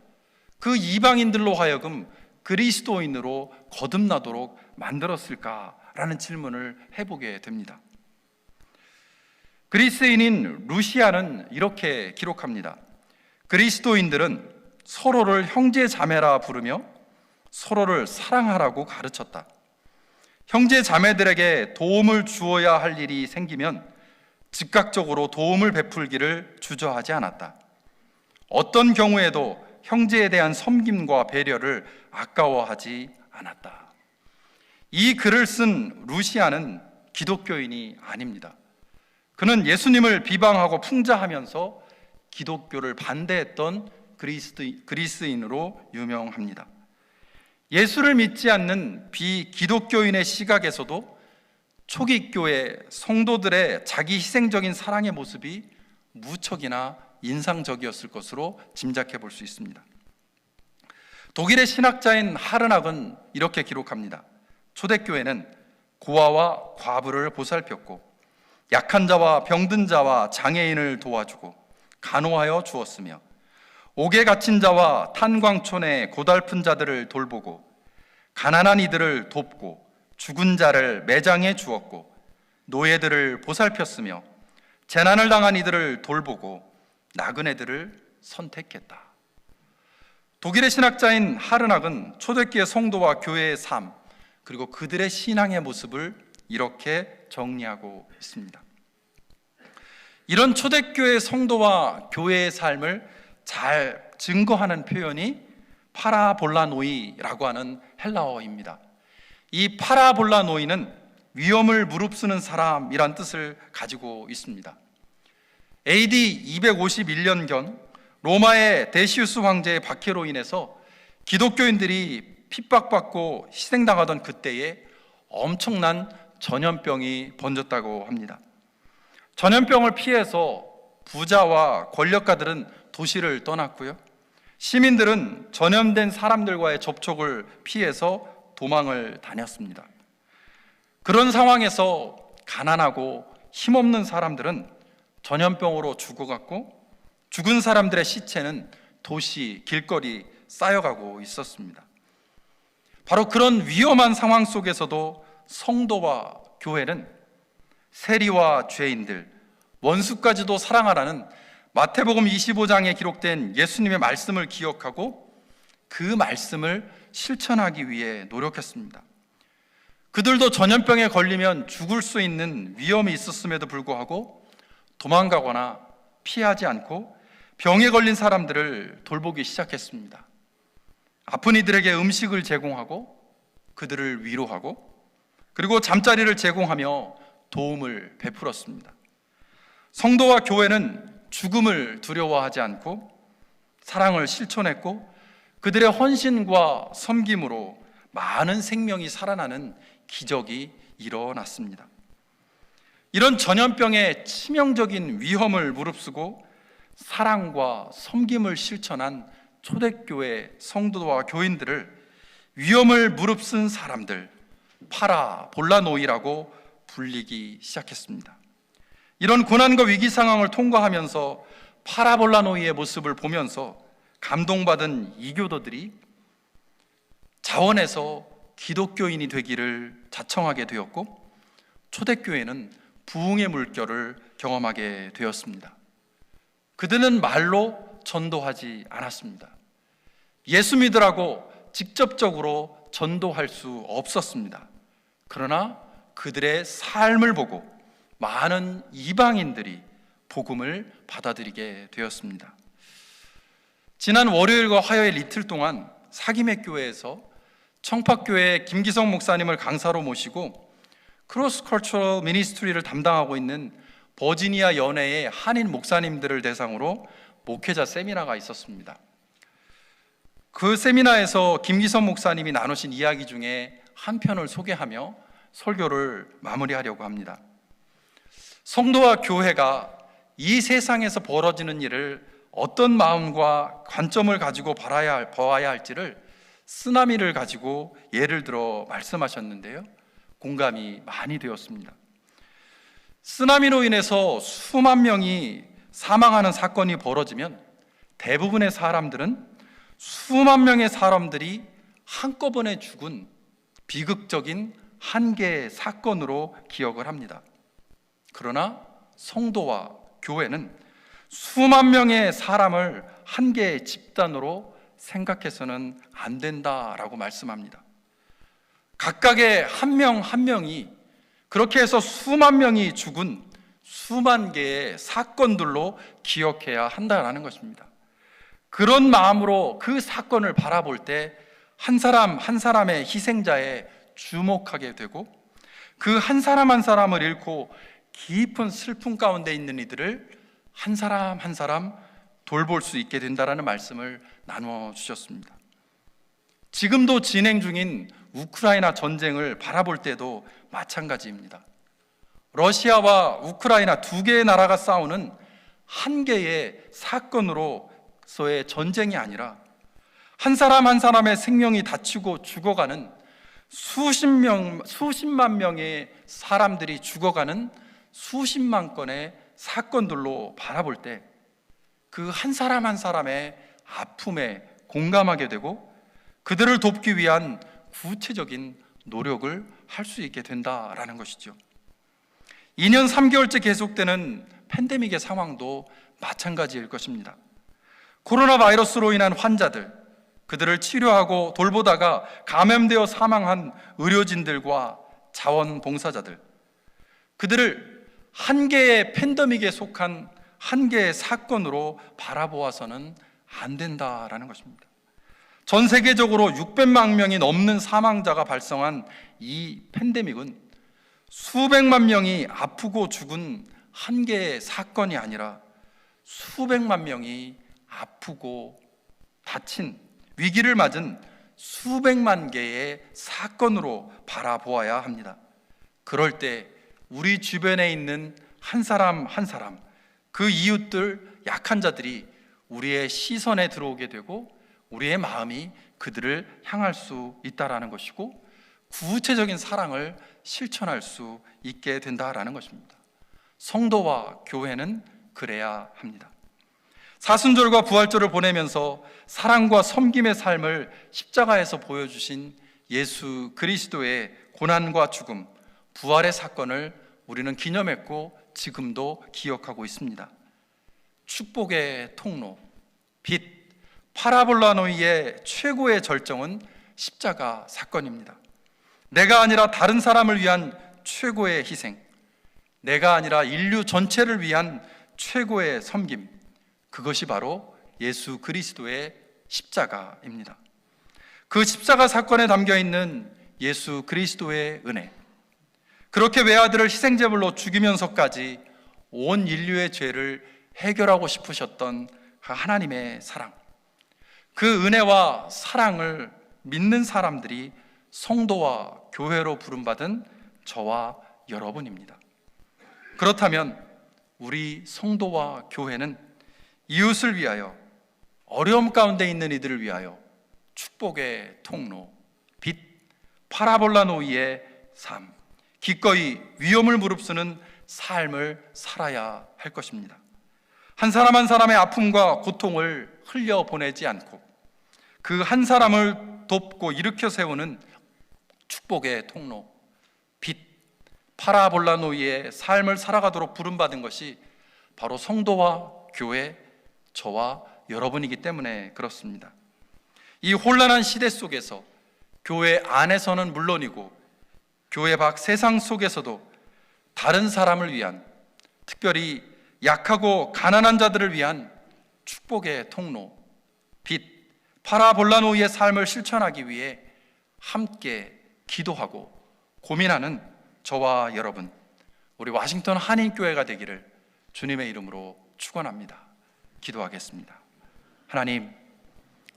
그 이방인들로 하여금 그리스도인으로 거듭나도록 만들었을까라는 질문을 해보게 됩니다. 그리스인인 루시아는 이렇게 기록합니다. 그리스도인들은 서로를 형제 자매라 부르며 서로를 사랑하라고 가르쳤다. 형제 자매들에게 도움을 주어야 할 일이 생기면 즉각적으로 도움을 베풀기를 주저하지 않았다. 어떤 경우에도 형제에 대한 섬김과 배려를 아까워하지 않았다. 이 글을 쓴 루시아는 기독교인이 아닙니다. 그는 예수님을 비방하고 풍자하면서 기독교를 반대했던 그리스인으로 유명합니다. 예수를 믿지 않는 비기독교인의 시각에서도 초기 교회 성도들의 자기 희생적인 사랑의 모습이 무척이나 인상적이었을 것으로 짐작해 볼 수 있습니다. 독일의 신학자인 하르낙은 이렇게 기록합니다. 초대교회는 고아와 과부를 보살폈고 약한 자와 병든 자와 장애인을 도와주고 간호하여 주었으며 옥에 갇힌 자와 탄광촌의 고달픈 자들을 돌보고 가난한 이들을 돕고 죽은 자를 매장해 주었고 노예들을 보살폈으며 재난을 당한 이들을 돌보고 나그네들을 선택했다. 독일의 신학자인 하르낙은 초대교회 성도와 교회의 삶 그리고 그들의 신앙의 모습을 이렇게 정리하고 있습니다. 이런 초대교회 성도와 교회의 삶을 잘 증거하는 표현이 파라볼라노이라고 하는 헬라어입니다. 이 파라볼라노이는 위험을 무릅쓰는 사람이란 뜻을 가지고 있습니다. AD 251년경 로마의 데시우스 황제의 박해로 인해서 기독교인들이 핍박받고 희생당하던 그때에 엄청난 전염병이 번졌다고 합니다. 전염병을 피해서 부자와 권력가들은 도시를 떠났고요. 시민들은 전염된 사람들과의 접촉을 피해서 도망을 다녔습니다. 그런 상황에서 가난하고 힘없는 사람들은 전염병으로 죽어갔고 죽은 사람들의 시체는 도시, 길거리 쌓여가고 있었습니다. 바로 그런 위험한 상황 속에서도 성도와 교회는 세리와 죄인들, 원수까지도 사랑하라는 마태복음 25장에 기록된 예수님의 말씀을 기억하고 그 말씀을 실천하기 위해 노력했습니다. 그들도 전염병에 걸리면 죽을 수 있는 위험이 있었음에도 불구하고 도망가거나 피하지 않고 병에 걸린 사람들을 돌보기 시작했습니다. 아픈 이들에게 음식을 제공하고 그들을 위로하고 그리고 잠자리를 제공하며 도움을 베풀었습니다. 성도와 교회는 죽음을 두려워하지 않고 사랑을 실천했고 그들의 헌신과 섬김으로 많은 생명이 살아나는 기적이 일어났습니다. 이런 전염병의 치명적인 위험을 무릅쓰고 사랑과 섬김을 실천한 초대교회 성도와 교인들을 위험을 무릅쓴 사람들, 파라볼라노이라고 불리기 시작했습니다. 이런 고난과 위기 상황을 통과하면서 파라볼라노이의 모습을 보면서 감동받은 이교도들이 자원해서 기독교인이 되기를 자청하게 되었고 초대교회는 부흥의 물결을 경험하게 되었습니다. 그들은 말로 전도하지 않았습니다. 예수 믿으라고 직접적으로 전도할 수 없었습니다. 그러나 그들의 삶을 보고 많은 이방인들이 복음을 받아들이게 되었습니다. 지난 월요일과 화요일 이틀 동안 사김의 교회에서 청파교회 김기성 목사님을 강사로 모시고 크로스 컬처럴 미니스트리를 담당하고 있는 버지니아 연회의 한인 목사님들을 대상으로 목회자 세미나가 있었습니다. 그 세미나에서 김기선 목사님이 나누신 이야기 중에 한 편을 소개하며 설교를 마무리하려고 합니다. 성도와 교회가 이 세상에서 벌어지는 일을 어떤 마음과 관점을 가지고 보아야 할지를 쓰나미를 가지고 예를 들어 말씀하셨는데요, 공감이 많이 되었습니다. 쓰나미로 인해서 수만 명이 사망하는 사건이 벌어지면 대부분의 사람들은 수만 명의 사람들이 한꺼번에 죽은 비극적인 한 개의 사건으로 기억을 합니다. 그러나 성도와 교회는 수만 명의 사람을 한 개의 집단으로 생각해서는 안 된다라고 말씀합니다. 각각의 한 명 한 명이 그렇게 해서 수만 명이 죽은 수만 개의 사건들로 기억해야 한다는 것입니다. 그런 마음으로 그 사건을 바라볼 때 한 사람 한 사람의 희생자에 주목하게 되고, 그 한 사람 한 사람을 잃고 깊은 슬픔 가운데 있는 이들을 한 사람 한 사람 돌볼 수 있게 된다라는 말씀을 나누어 주셨습니다. 지금도 진행 중인 우크라이나 전쟁을 바라볼 때도 마찬가지입니다. 러시아와 우크라이나 두 개의 나라가 싸우는 한 개의 사건으로서의 전쟁이 아니라 한 사람 한 사람의 생명이 다치고 죽어가는 수십만 명의 사람들이 죽어가는 수십만 건의 사건들로 바라볼 때 그 한 사람 한 사람의 아픔에 공감하게 되고 그들을 돕기 위한 구체적인 노력을 할 수 있게 된다라는 것이죠. 2년 3개월째 계속되는 팬데믹의 상황도 마찬가지일 것입니다. 코로나 바이러스로 인한 환자들, 그들을 치료하고 돌보다가 감염되어 사망한 의료진들과 자원봉사자들, 그들을 한 개의 팬데믹에 속한 한 개의 사건으로 바라보아서는 안 된다라는 것입니다. 전 세계적으로 600만 명이 넘는 사망자가 발생한 이 팬데믹은 수백만 명이 아프고 죽은 한 개의 사건이 아니라 수백만 명이 아프고 다친, 위기를 맞은 수백만 개의 사건으로 바라보아야 합니다. 그럴 때 우리 주변에 있는 한 사람 한 사람, 그 이웃들, 약한 자들이 우리의 시선에 들어오게 되고 우리의 마음이 그들을 향할 수 있다라는 것이고, 구체적인 사랑을 실천할 수 있게 된다라는 것입니다. 성도와 교회는 그래야 합니다. 사순절과 부활절을 보내면서 사랑과 섬김의 삶을 십자가에서 보여주신 예수 그리스도의 고난과 죽음, 부활의 사건을 우리는 기념했고 지금도 기억하고 있습니다. 축복의 통로, 빛, 파라볼라노이의 최고의 절정은 십자가 사건입니다. 내가 아니라 다른 사람을 위한 최고의 희생, 내가 아니라 인류 전체를 위한 최고의 섬김, 그것이 바로 예수 그리스도의 십자가입니다. 그 십자가 사건에 담겨있는 예수 그리스도의 은혜, 그렇게 외아들을 희생제물로 죽이면서까지 온 인류의 죄를 해결하고 싶으셨던 하나님의 사랑, 그 은혜와 사랑을 믿는 사람들이 성도와 교회로 부름받은 저와 여러분입니다. 그렇다면 우리 성도와 교회는 이웃을 위하여, 어려움 가운데 있는 이들을 위하여 축복의 통로, 빛, 파라볼라 노이의 삶, 기꺼이 위험을 무릅쓰는 삶을 살아야 할 것입니다. 한 사람 한 사람의 아픔과 고통을 흘려보내지 않고 그 한 사람을 돕고 일으켜 세우는 축복의 통로, 빛, 파라볼라 노이의 삶을 살아가도록 부름받은 것이 바로 성도와 교회, 저와 여러분이기 때문에 그렇습니다. 이 혼란한 시대 속에서 교회 안에서는 물론이고 교회 밖 세상 속에서도 다른 사람을 위한, 특별히 약하고 가난한 자들을 위한 축복의 통로, 빛, 파라볼라노이의 삶을 실천하기 위해 함께 기도하고 고민하는 저와 여러분, 우리 와싱턴 한인교회가 되기를 주님의 이름으로 축원합니다. 기도하겠습니다. 하나님,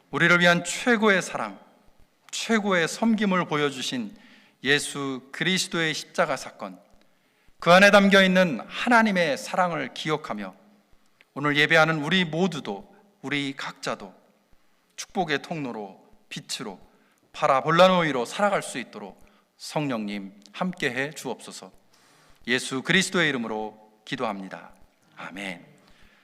우리를 위한 최고의 사랑, 최고의 섬김을 보여주신 예수 그리스도의 십자가 사건, 그 안에 담겨 있는 하나님의 사랑을 기억하며 오늘 예배하는 우리 모두도, 우리 각자도 축복의 통로로, 빛으로, 파라볼라노이로 살아갈 수 있도록 성령님 함께해 주옵소서. 예수 그리스도의 이름으로 기도합니다. 아멘.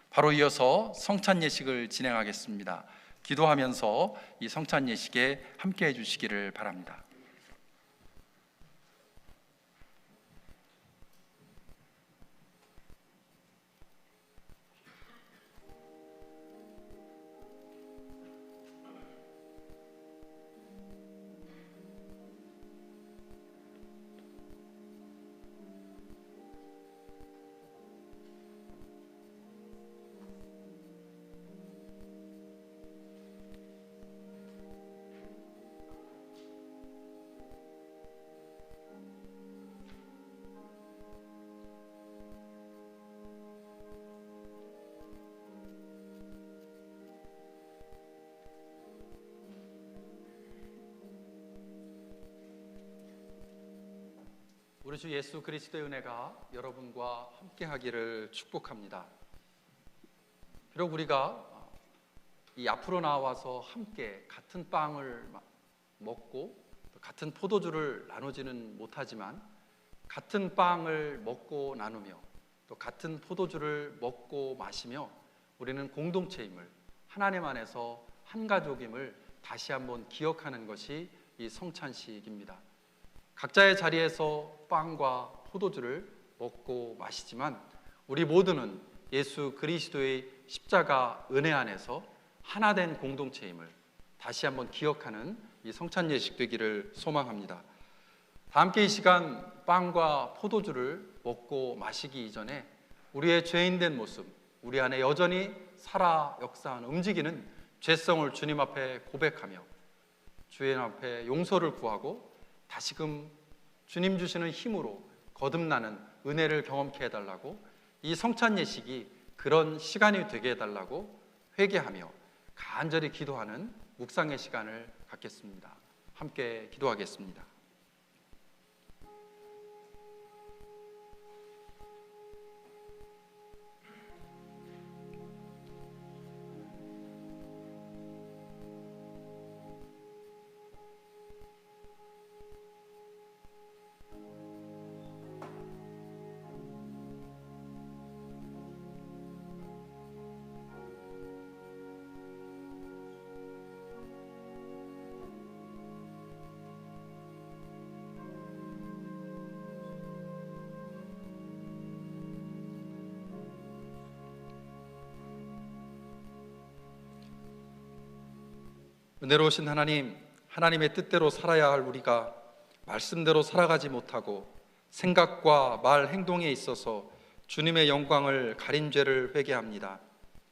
바로 이어서 성찬 예식을 진행하겠습니다. 기도하면서 이 성찬 예식에 함께해 주시기를 바랍니다. 우리 주 예수 그리스도의 은혜가 여러분과 함께 하기를 축복합니다. 비록 우리가 이 앞으로 나와서 함께 같은 빵을 먹고 같은 포도주를 나누지는 못하지만 같은 빵을 먹고 나누며 또 같은 포도주를 먹고 마시며 우리는 공동체임을, 하나님 안에서 한 가족임을 다시 한번 기억하는 것이 이 성찬식입니다. 각자의 자리에서 빵과 포도주를 먹고 마시지만 우리 모두는 예수 그리스도의 십자가 은혜 안에서 하나 된 공동체임을 다시 한번 기억하는 이 성찬 예식 되기를 소망합니다. 다 함께 이 시간 빵과 포도주를 먹고 마시기 이전에 우리의 죄인된 모습, 우리 안에 여전히 살아 역사하는, 움직이는 죄성을 주님 앞에 고백하며 주님 앞에 용서를 구하고 다시금 주님 주시는 힘으로 거듭나는 은혜를 경험케 해달라고, 이 성찬 예식이 그런 시간이 되게 해달라고 회개하며 간절히 기도하는 묵상의 시간을 갖겠습니다. 함께 기도하겠습니다. 은혜로우신 하나님, 하나님의 뜻대로 살아야 할 우리가 말씀대로 살아가지 못하고 생각과 말, 행동에 있어서 주님의 영광을 가린 죄를 회개합니다.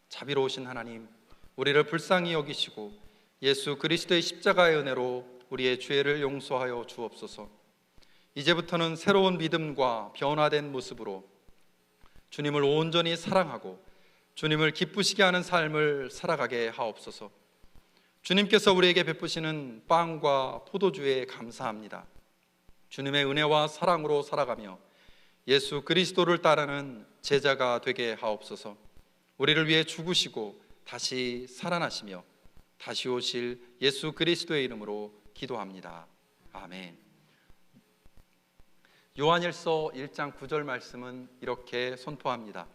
자비로우신 하나님, 우리를 불쌍히 여기시고 예수 그리스도의 십자가의 은혜로 우리의 죄를 용서하여 주옵소서. 이제부터는 새로운 믿음과 변화된 모습으로 주님을 온전히 사랑하고 주님을 기쁘시게 하는 삶을 살아가게 하옵소서. 주님께서 우리에게 베푸시는 빵과 포도주에 감사합니다. 주님의 은혜와 사랑으로 살아가며 예수 그리스도를 따르는 제자가 되게 하옵소서. 우리를 위해 죽으시고 다시 살아나시며 다시 오실 예수 그리스도의 이름으로 기도합니다. 아멘. 요한일서 1장 9절 말씀은 이렇게 선포합니다.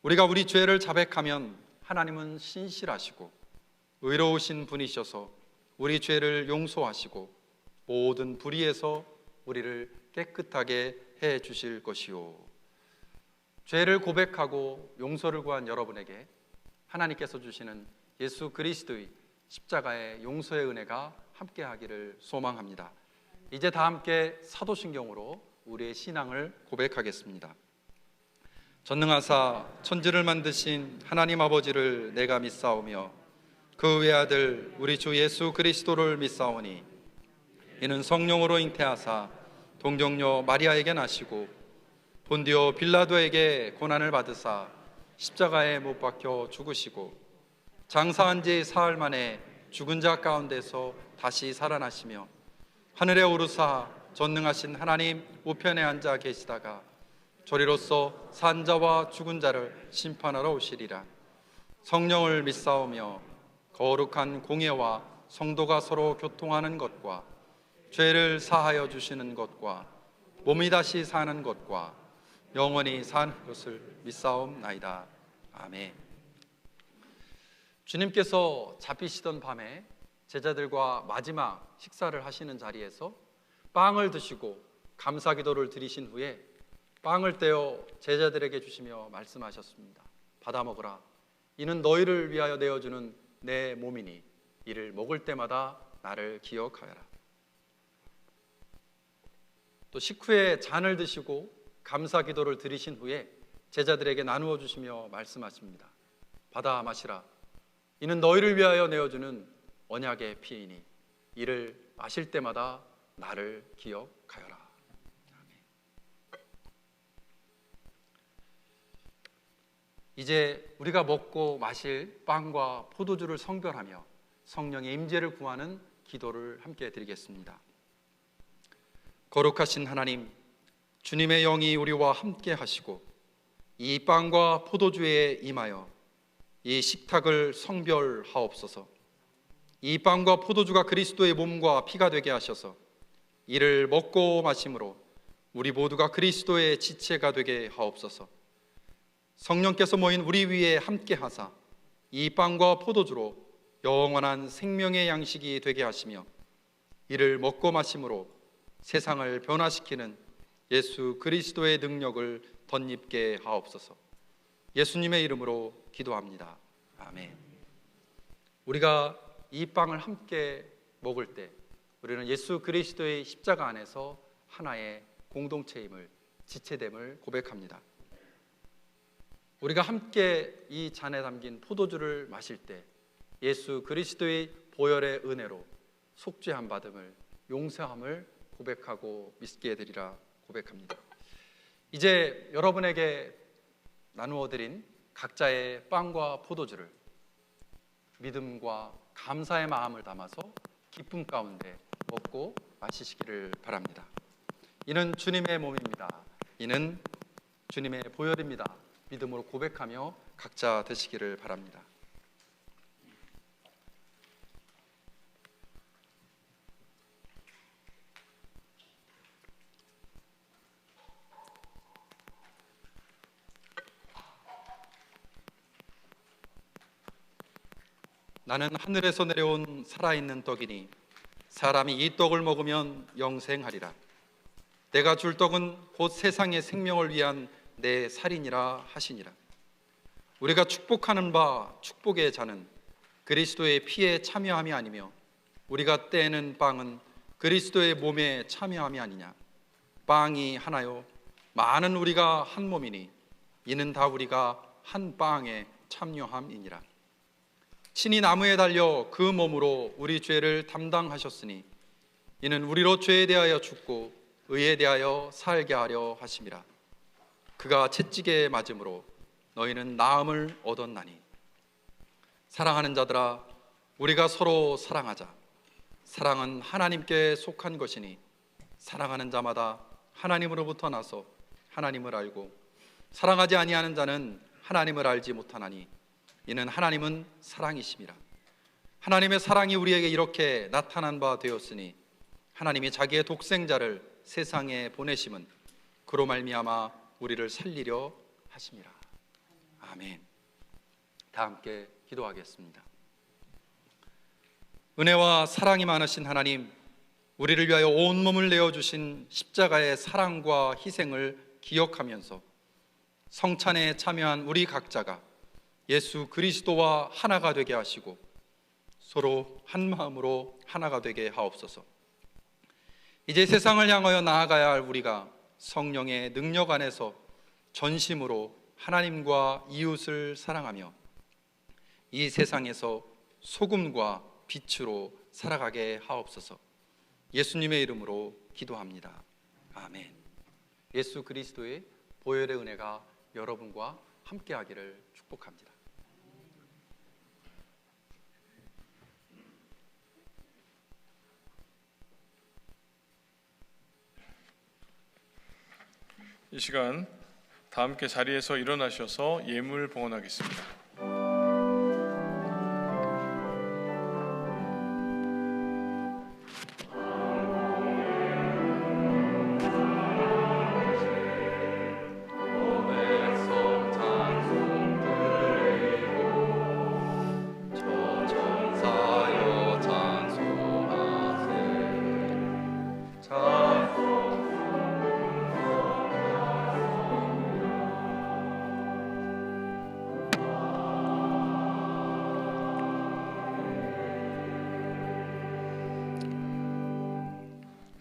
우리가 우리 죄를 자백하면 하나님은 신실하시고 의로우신 분이셔서 우리 죄를 용서하시고 모든 불의에서 우리를 깨끗하게 해 주실 것이요. 죄를 고백하고 용서를 구한 여러분에게 하나님께서 주시는 예수 그리스도의 십자가의 용서의 은혜가 함께 하기를 소망합니다. 이제 다 함께 사도신경으로 우리의 신앙을 고백하겠습니다. 전능하사 천지를 만드신 하나님 아버지를 내가 믿사오며 그 외아들 우리 주 예수 그리스도를 믿사오니 이는 성령으로 잉태하사 동정녀 마리아에게 나시고 본디오 빌라도에게 고난을 받으사 십자가에 못 박혀 죽으시고 장사한 지 사흘 만에 죽은 자 가운데서 다시 살아나시며 하늘에 오르사 전능하신 하나님 우편에 앉아 계시다가 저리로서 산 자와 죽은 자를 심판하러 오시리라. 성령을 믿사오며 거룩한 공예와 성도가 서로 교통하는 것과 죄를 사하여 주시는 것과 몸이 다시 사는 것과 영원히 사는 것을 믿사옵나이다. 아멘. 주님께서 잡히시던 밤에 제자들과 마지막 식사를 하시는 자리에서 빵을 드시고 감사기도를 드리신 후에 빵을 떼어 제자들에게 주시며 말씀하셨습니다. 받아 먹으라. 이는 너희를 위하여 내어주는 내 몸이니 이를 먹을 때마다 나를 기억하여라. 또 식후에 잔을 드시고 감사기도를 드리신 후에 제자들에게 나누어 주시며 말씀하십니다. 받아 마시라. 이는 너희를 위하여 내어주는 언약의 피이니 이를 마실 때마다 나를 기억하여라. 이제 우리가 먹고 마실 빵과 포도주를 성별하며 성령의 임재를 구하는 기도를 함께 드리겠습니다. 거룩하신 하나님, 주님의 영이 우리와 함께 하시고 이 빵과 포도주에 임하여 이 식탁을 성별하옵소서. 이 빵과 포도주가 그리스도의 몸과 피가 되게 하셔서 이를 먹고 마심으로 우리 모두가 그리스도의 지체가 되게 하옵소서. 성령께서 모인 우리 위에 함께 하사 이 빵과 포도주로 영원한 생명의 양식이 되게 하시며 이를 먹고 마심으로 세상을 변화시키는 예수 그리스도의 능력을 덧입게 하옵소서. 예수님의 이름으로 기도합니다. 아멘. 우리가 이 빵을 함께 먹을 때 우리는 예수 그리스도의 십자가 안에서 하나의 공동체임을, 지체됨을 고백합니다. 우리가 함께 이 잔에 담긴 포도주를 마실 때 예수 그리스도의 보혈의 은혜로 속죄함 받음을, 용서함을 고백하고 믿게 되리라 고백합니다. 이제 여러분에게 나누어 드린 각자의 빵과 포도주를 믿음과 감사의 마음을 담아서 기쁨 가운데 먹고 마시기를 바랍니다. 이는 주님의 몸입니다. 이는 주님의 보혈입니다. 믿음으로 고백하며 각자 드시기를 바랍니다. 나는 하늘에서 내려온 살아있는 떡이니 사람이 이 떡을 먹으면 영생하리라. 내가 줄 떡은 곧 세상의 생명을 위한 내 살이니라 하시니라. 우리가 축복하는 바 축복의 잔은 그리스도의 피에 참여함이 아니며 우리가 떼는 빵은 그리스도의 몸에 참여함이 아니냐. 빵이 하나요 많은 우리가 한 몸이니 이는 다 우리가 한 빵에 참여함이니라. 친히 나무에 달려 그 몸으로 우리 죄를 담당하셨으니 이는 우리로 죄에 대하여 죽고 의에 대하여 살게 하려 하심이라. 그가 채찍에 맞음으로 너희는 나음을 얻었나니. 사랑하는 자들아, 우리가 서로 사랑하자. 사랑은 하나님께 속한 것이니 사랑하는 자마다 하나님으로부터 나서 하나님을 알고 사랑하지 아니하는 자는 하나님을 알지 못하나니 이는 하나님은 사랑이심이라. 하나님의 사랑이 우리에게 이렇게 나타난 바 되었으니 하나님이 자기의 독생자를 세상에 보내심은 그로 말미암아 우리를 살리려 하심이라. 아멘. 다 함께 기도하겠습니다. 은혜와 사랑이 많으신 하나님, 우리를 위하여 온몸을 내어주신 십자가의 사랑과 희생을 기억하면서 성찬에 참여한 우리 각자가 예수 그리스도와 하나가 되게 하시고 서로 한 마음으로 하나가 되게 하옵소서. 이제 세상을 향하여 나아가야 할 우리가 성령의 능력 안에서 전심으로 하나님과 이웃을 사랑하며 이 세상에서 소금과 빛으로 살아가게 하옵소서. 예수님의 이름으로 기도합니다. 아멘. 예수 그리스도의 보혈의 은혜가 여러분과 함께하기를 축복합니다. 이 시간 다 함께 자리에서 일어나셔서 예물 봉헌하겠습니다.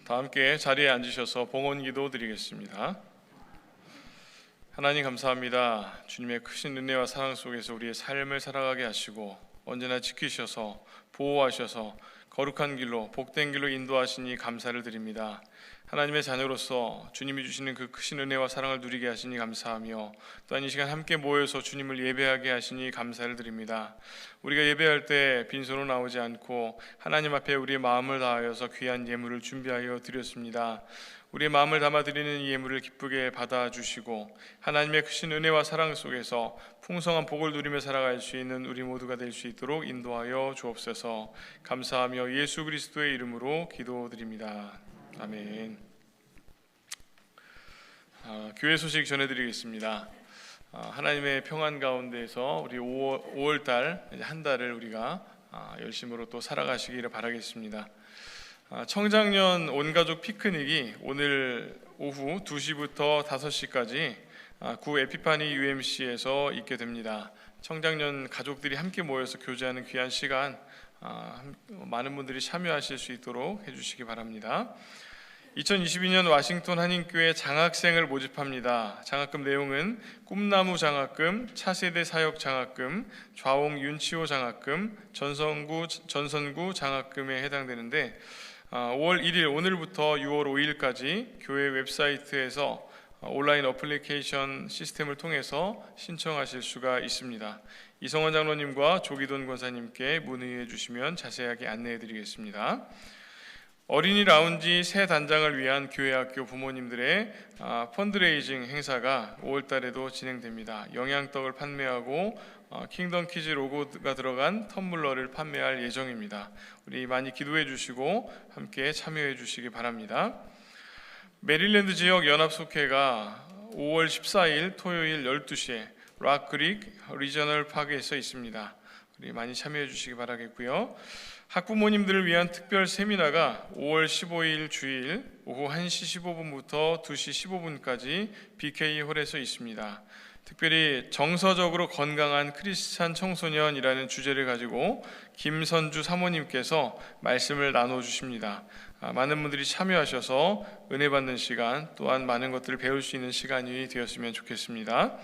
다 함께 자리에 앉으셔서 봉헌기도 드리겠습니다. 하나님 감사합니다. 주님의 크신 은혜와 사랑 속에서 우리의 삶을 살아가게 하시고 언제나 지키셔서 보호하셔서 거룩한 길로 복된 길로 인도하시니 감사를 드립니다. 하나님의 자녀로서 주님이 주시는 그 크신 은혜와 사랑을 누리게 하시니 감사하며 또한 이 시간 함께 모여서 주님을 예배하게 하시니 감사를 드립니다. 우리가 예배할 때 빈손으로 나오지 않고 하나님 앞에 우리의 마음을 다하여서 귀한 예물을 준비하여 드렸습니다. 우리의 마음을 담아 드리는 이 예물을 기쁘게 받아주시고 하나님의 크신 은혜와 사랑 속에서 풍성한 복을 누리며 살아갈 수 있는 우리 모두가 될 수 있도록 인도하여 주옵소서. 감사하며 예수 그리스도의 이름으로 기도드립니다. 아멘. 교회 소식 전해드리겠습니다. 하나님의 평안 가운데에서 우리 5월달 한 달을 우리가 열심으로 또 살아가시기를 바라겠습니다. 청장년 온가족 피크닉이 오늘 오후 2시부터 5시까지 구 에피파니 UMC에서 있게 됩니다. 청장년 가족들이 함께 모여서 교제하는 귀한 시간 많은 분들이 참여하실 수 있도록 해주시기 바랍니다. 2022년 와싱턴 한인교회 장학생을 모집합니다. 장학금 내용은 꿈나무 장학금, 차세대 사역 장학금, 좌홍 윤치호 장학금, 전선구 장학금에 해당되는데 5월 1일 오늘부터 6월 5일까지 교회 웹사이트에서 온라인 어플리케이션 시스템을 통해서 신청하실 수가 있습니다. 이성원 장로님과 조기돈 권사님께 문의해 주시면 자세하게 안내해 드리겠습니다. 어린이 라운지 새 단장을 위한 교회학교 부모님들의 펀드레이징 행사가 5월 달에도 진행됩니다. 영양떡을 판매하고 킹덤 키즈 로고가 들어간 텀블러를 판매할 예정입니다. 우리 많이 기도해 주시고 함께 참여해 주시기 바랍니다. 메릴랜드 지역 연합속회가 5월 14일 토요일 12시에 락크릭 리저널 파크에서 있습니다. 우리 많이 참여해 주시기 바라겠고요. 학부모님들을 위한 특별 세미나가 5월 15일 주일 오후 1시 15분부터 2시 15분까지 BK홀에서 있습니다. 특별히 정서적으로 건강한 크리스찬 청소년이라는 주제를 가지고 김선주 사모님께서 말씀을 나눠주십니다. 많은 분들이 참여하셔서 은혜 받는 시간 또한 많은 것들을 배울 수 있는 시간이 되었으면 좋겠습니다.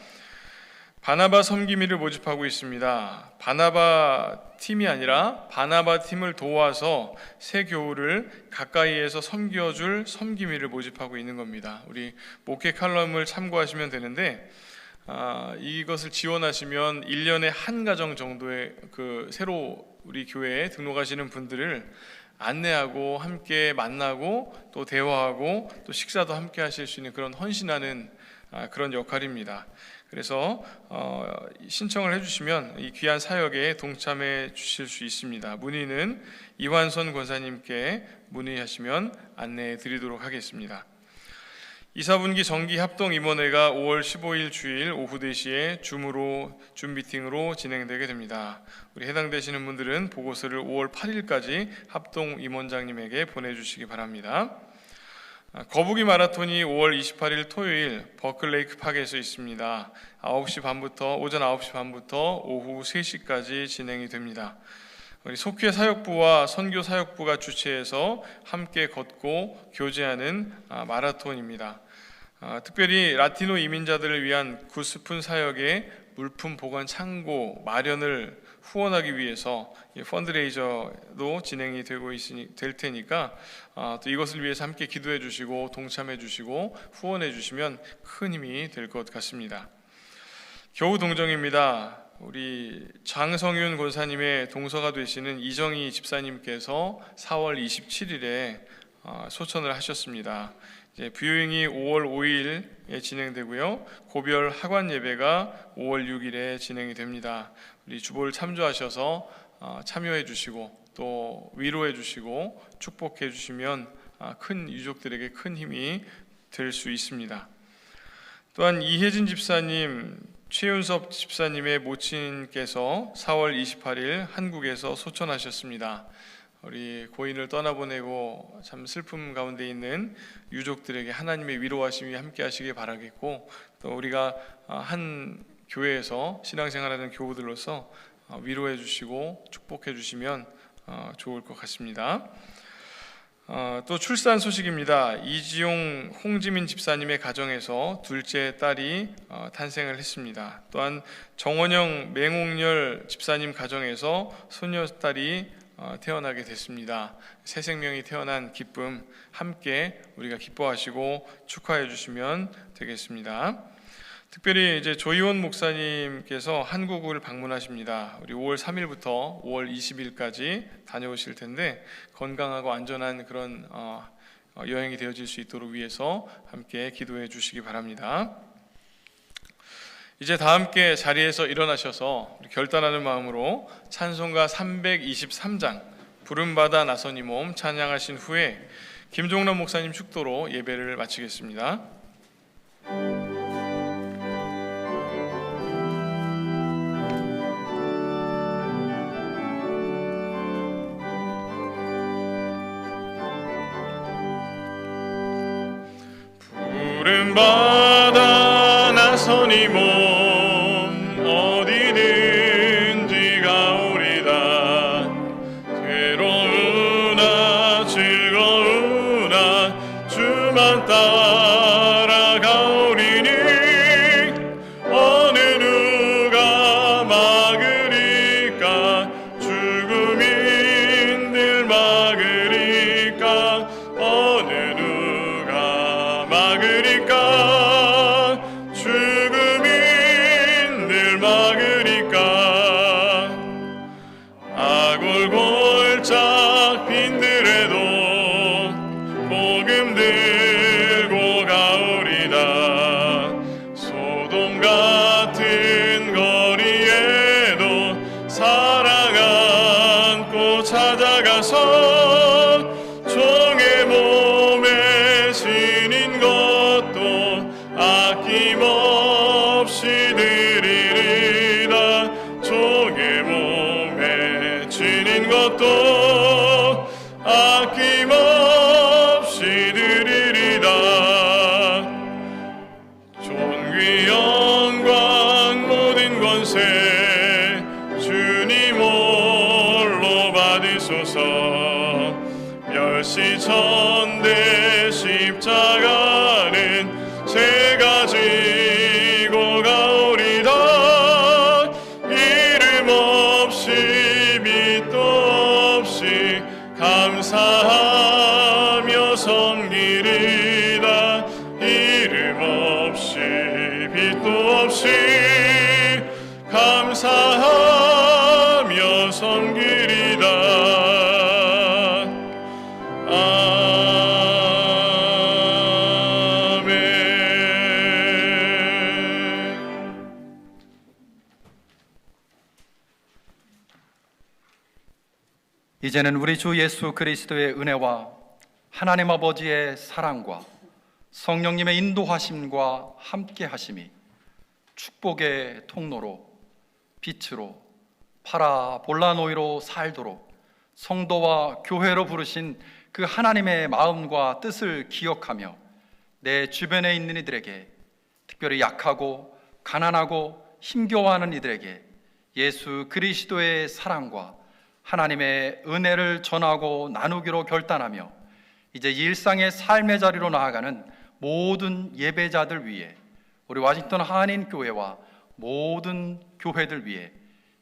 바나바 섬김이를 모집하고 있습니다. 바나바 팀이 아니라 바나바 팀을 도와서 새 교우를 가까이에서 섬겨줄 섬김이를 모집하고 있는 겁니다. 우리 목회 칼럼을 참고하시면 되는데 이것을 지원하시면 1년에 한 가정 정도의 새로 우리 교회에 등록하시는 분들을 안내하고 함께 만나고 또 대화하고 또 식사도 함께 하실 수 있는 그런 헌신하는 그런 역할입니다. 그래서 신청을 해주시면 이 귀한 사역에 동참해 주실 수 있습니다. 문의는 이완선 권사님께 문의하시면 안내해 드리도록 하겠습니다. 2사분기 정기합동임원회가 5월 15일 주일 오후 4시에 줌 미팅으로 진행되게 됩니다. 우리 해당되시는 분들은 보고서를 5월 8일까지 합동임원장님에게 보내주시기 바랍니다. 거북이 마라톤이 5월 28일 토요일 버클레이크 파크에서 있습니다. 오전 9시 반부터 오후 3시까지 진행이 됩니다. 우리 속회 사역부와 선교 사역부가 주최해서 함께 걷고 교제하는 마라톤입니다. 특별히 라티노 이민자들을 위한 구스푼 사역의 물품 보관 창고 마련을 후원하기 위해서 펀드레이저도 진행이 될 테니까 또 이것을 위해서 함께 기도해 주시고 동참해 주시고 후원해 주시면 큰 힘이 될 것 같습니다. 겨우 동정입니다. 우리 장성윤 권사님의 동서가 되시는 이정희 집사님께서 4월 27일에 소천을 하셨습니다. 이제 부유행이 5월 5일에 진행되고요. 고별 학원 예배가 5월 6일에 진행이 됩니다. 우리 주보를 참조하셔서 참여해 주시고 또 위로해 주시고 축복해 주시면 큰 유족들에게 큰 힘이 될 수 있습니다. 또한 이혜진 집사님, 최윤섭 집사님의 모친께서 4월 28일 한국에서 소천하셨습니다. 우리 고인을 떠나보내고 참 슬픔 가운데 있는 유족들에게 하나님의 위로하심이 함께 하시길 바라겠고, 또 우리가 한 교회에서 신앙생활하는 교우들로서 위로해 주시고 축복해 주시면 좋을 것 같습니다. 또 출산 소식입니다. 이지용 홍지민 집사님의 가정에서 둘째 딸이 탄생을 했습니다. 또한 정원영 맹옥렬 집사님 가정에서 소녀딸이 태어나게 됐습니다. 새 생명이 태어난 기쁨 함께 우리가 기뻐하시고 축하해 주시면 되겠습니다. 특별히 이제 조희원 목사님께서 한국을 방문하십니다. 우리 5월 3일부터 5월 20일까지 다녀오실 텐데 건강하고 안전한 그런 여행이 되어질 수 있도록 위해서 함께 기도해 주시기 바랍니다. 이제 다 함께 자리에서 일어나셔서 결단하는 마음으로 찬송가 323장 부름받아 나선 이 몸 찬양하신 후에 김종란 목사님 축도로 예배를 마치겠습니다. 부름받아 나선 이 몸 어디든지 가오리다. 괴로우나 즐거우나 주만 따라가오리니 어느 누가 막으리까. 죽음인들 막으리까. 어느 누가 막으리까. 죽음인들 막으리까. 아골골짝 빈들에도 복음 들고 가오리다. 소돔 같은 거리에도 사랑 안고 찾아가서 종의 몸에 지닌 것도 아낌없이 드리리다. 종의 몸에 지닌 것도 아낌없이 드리리다. 존귀 영광 모든 권세 주님 홀로 받으소서. 멸시천대 십자가는 제가 지고 가오리다. 이름 없이 밑도 없이 감사하며 섬기리다. 이름 없이 빛도 없이 감사하며 섬기리다. 이제는 우리 주 예수 그리스도의 은혜와 하나님 아버지의 사랑과 성령님의 인도하심과 함께 하심이 축복의 통로로 빛으로 파라볼라노이로 살도록 성도와 교회로 부르신 그 하나님의 마음과 뜻을 기억하며 내 주변에 있는 이들에게, 특별히 약하고 가난하고 힘겨워하는 이들에게 예수 그리스도의 사랑과 하나님의 은혜를 전하고 나누기로 결단하며 이제 일상의 삶의 자리로 나아가는 모든 예배자들 위해, 우리 워싱턴 한인교회와 모든 교회들 위해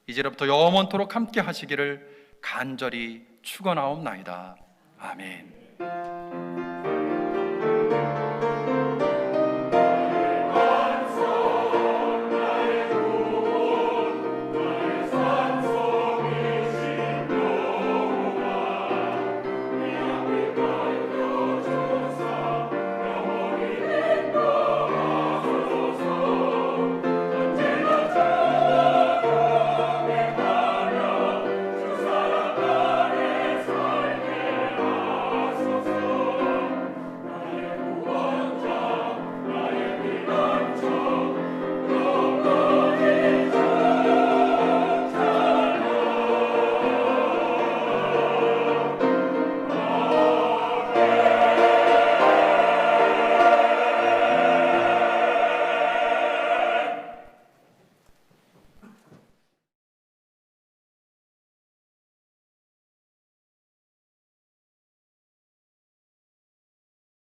이제로부터 영원토록 함께 하시기를 간절히 축원하옵나이다. 아멘.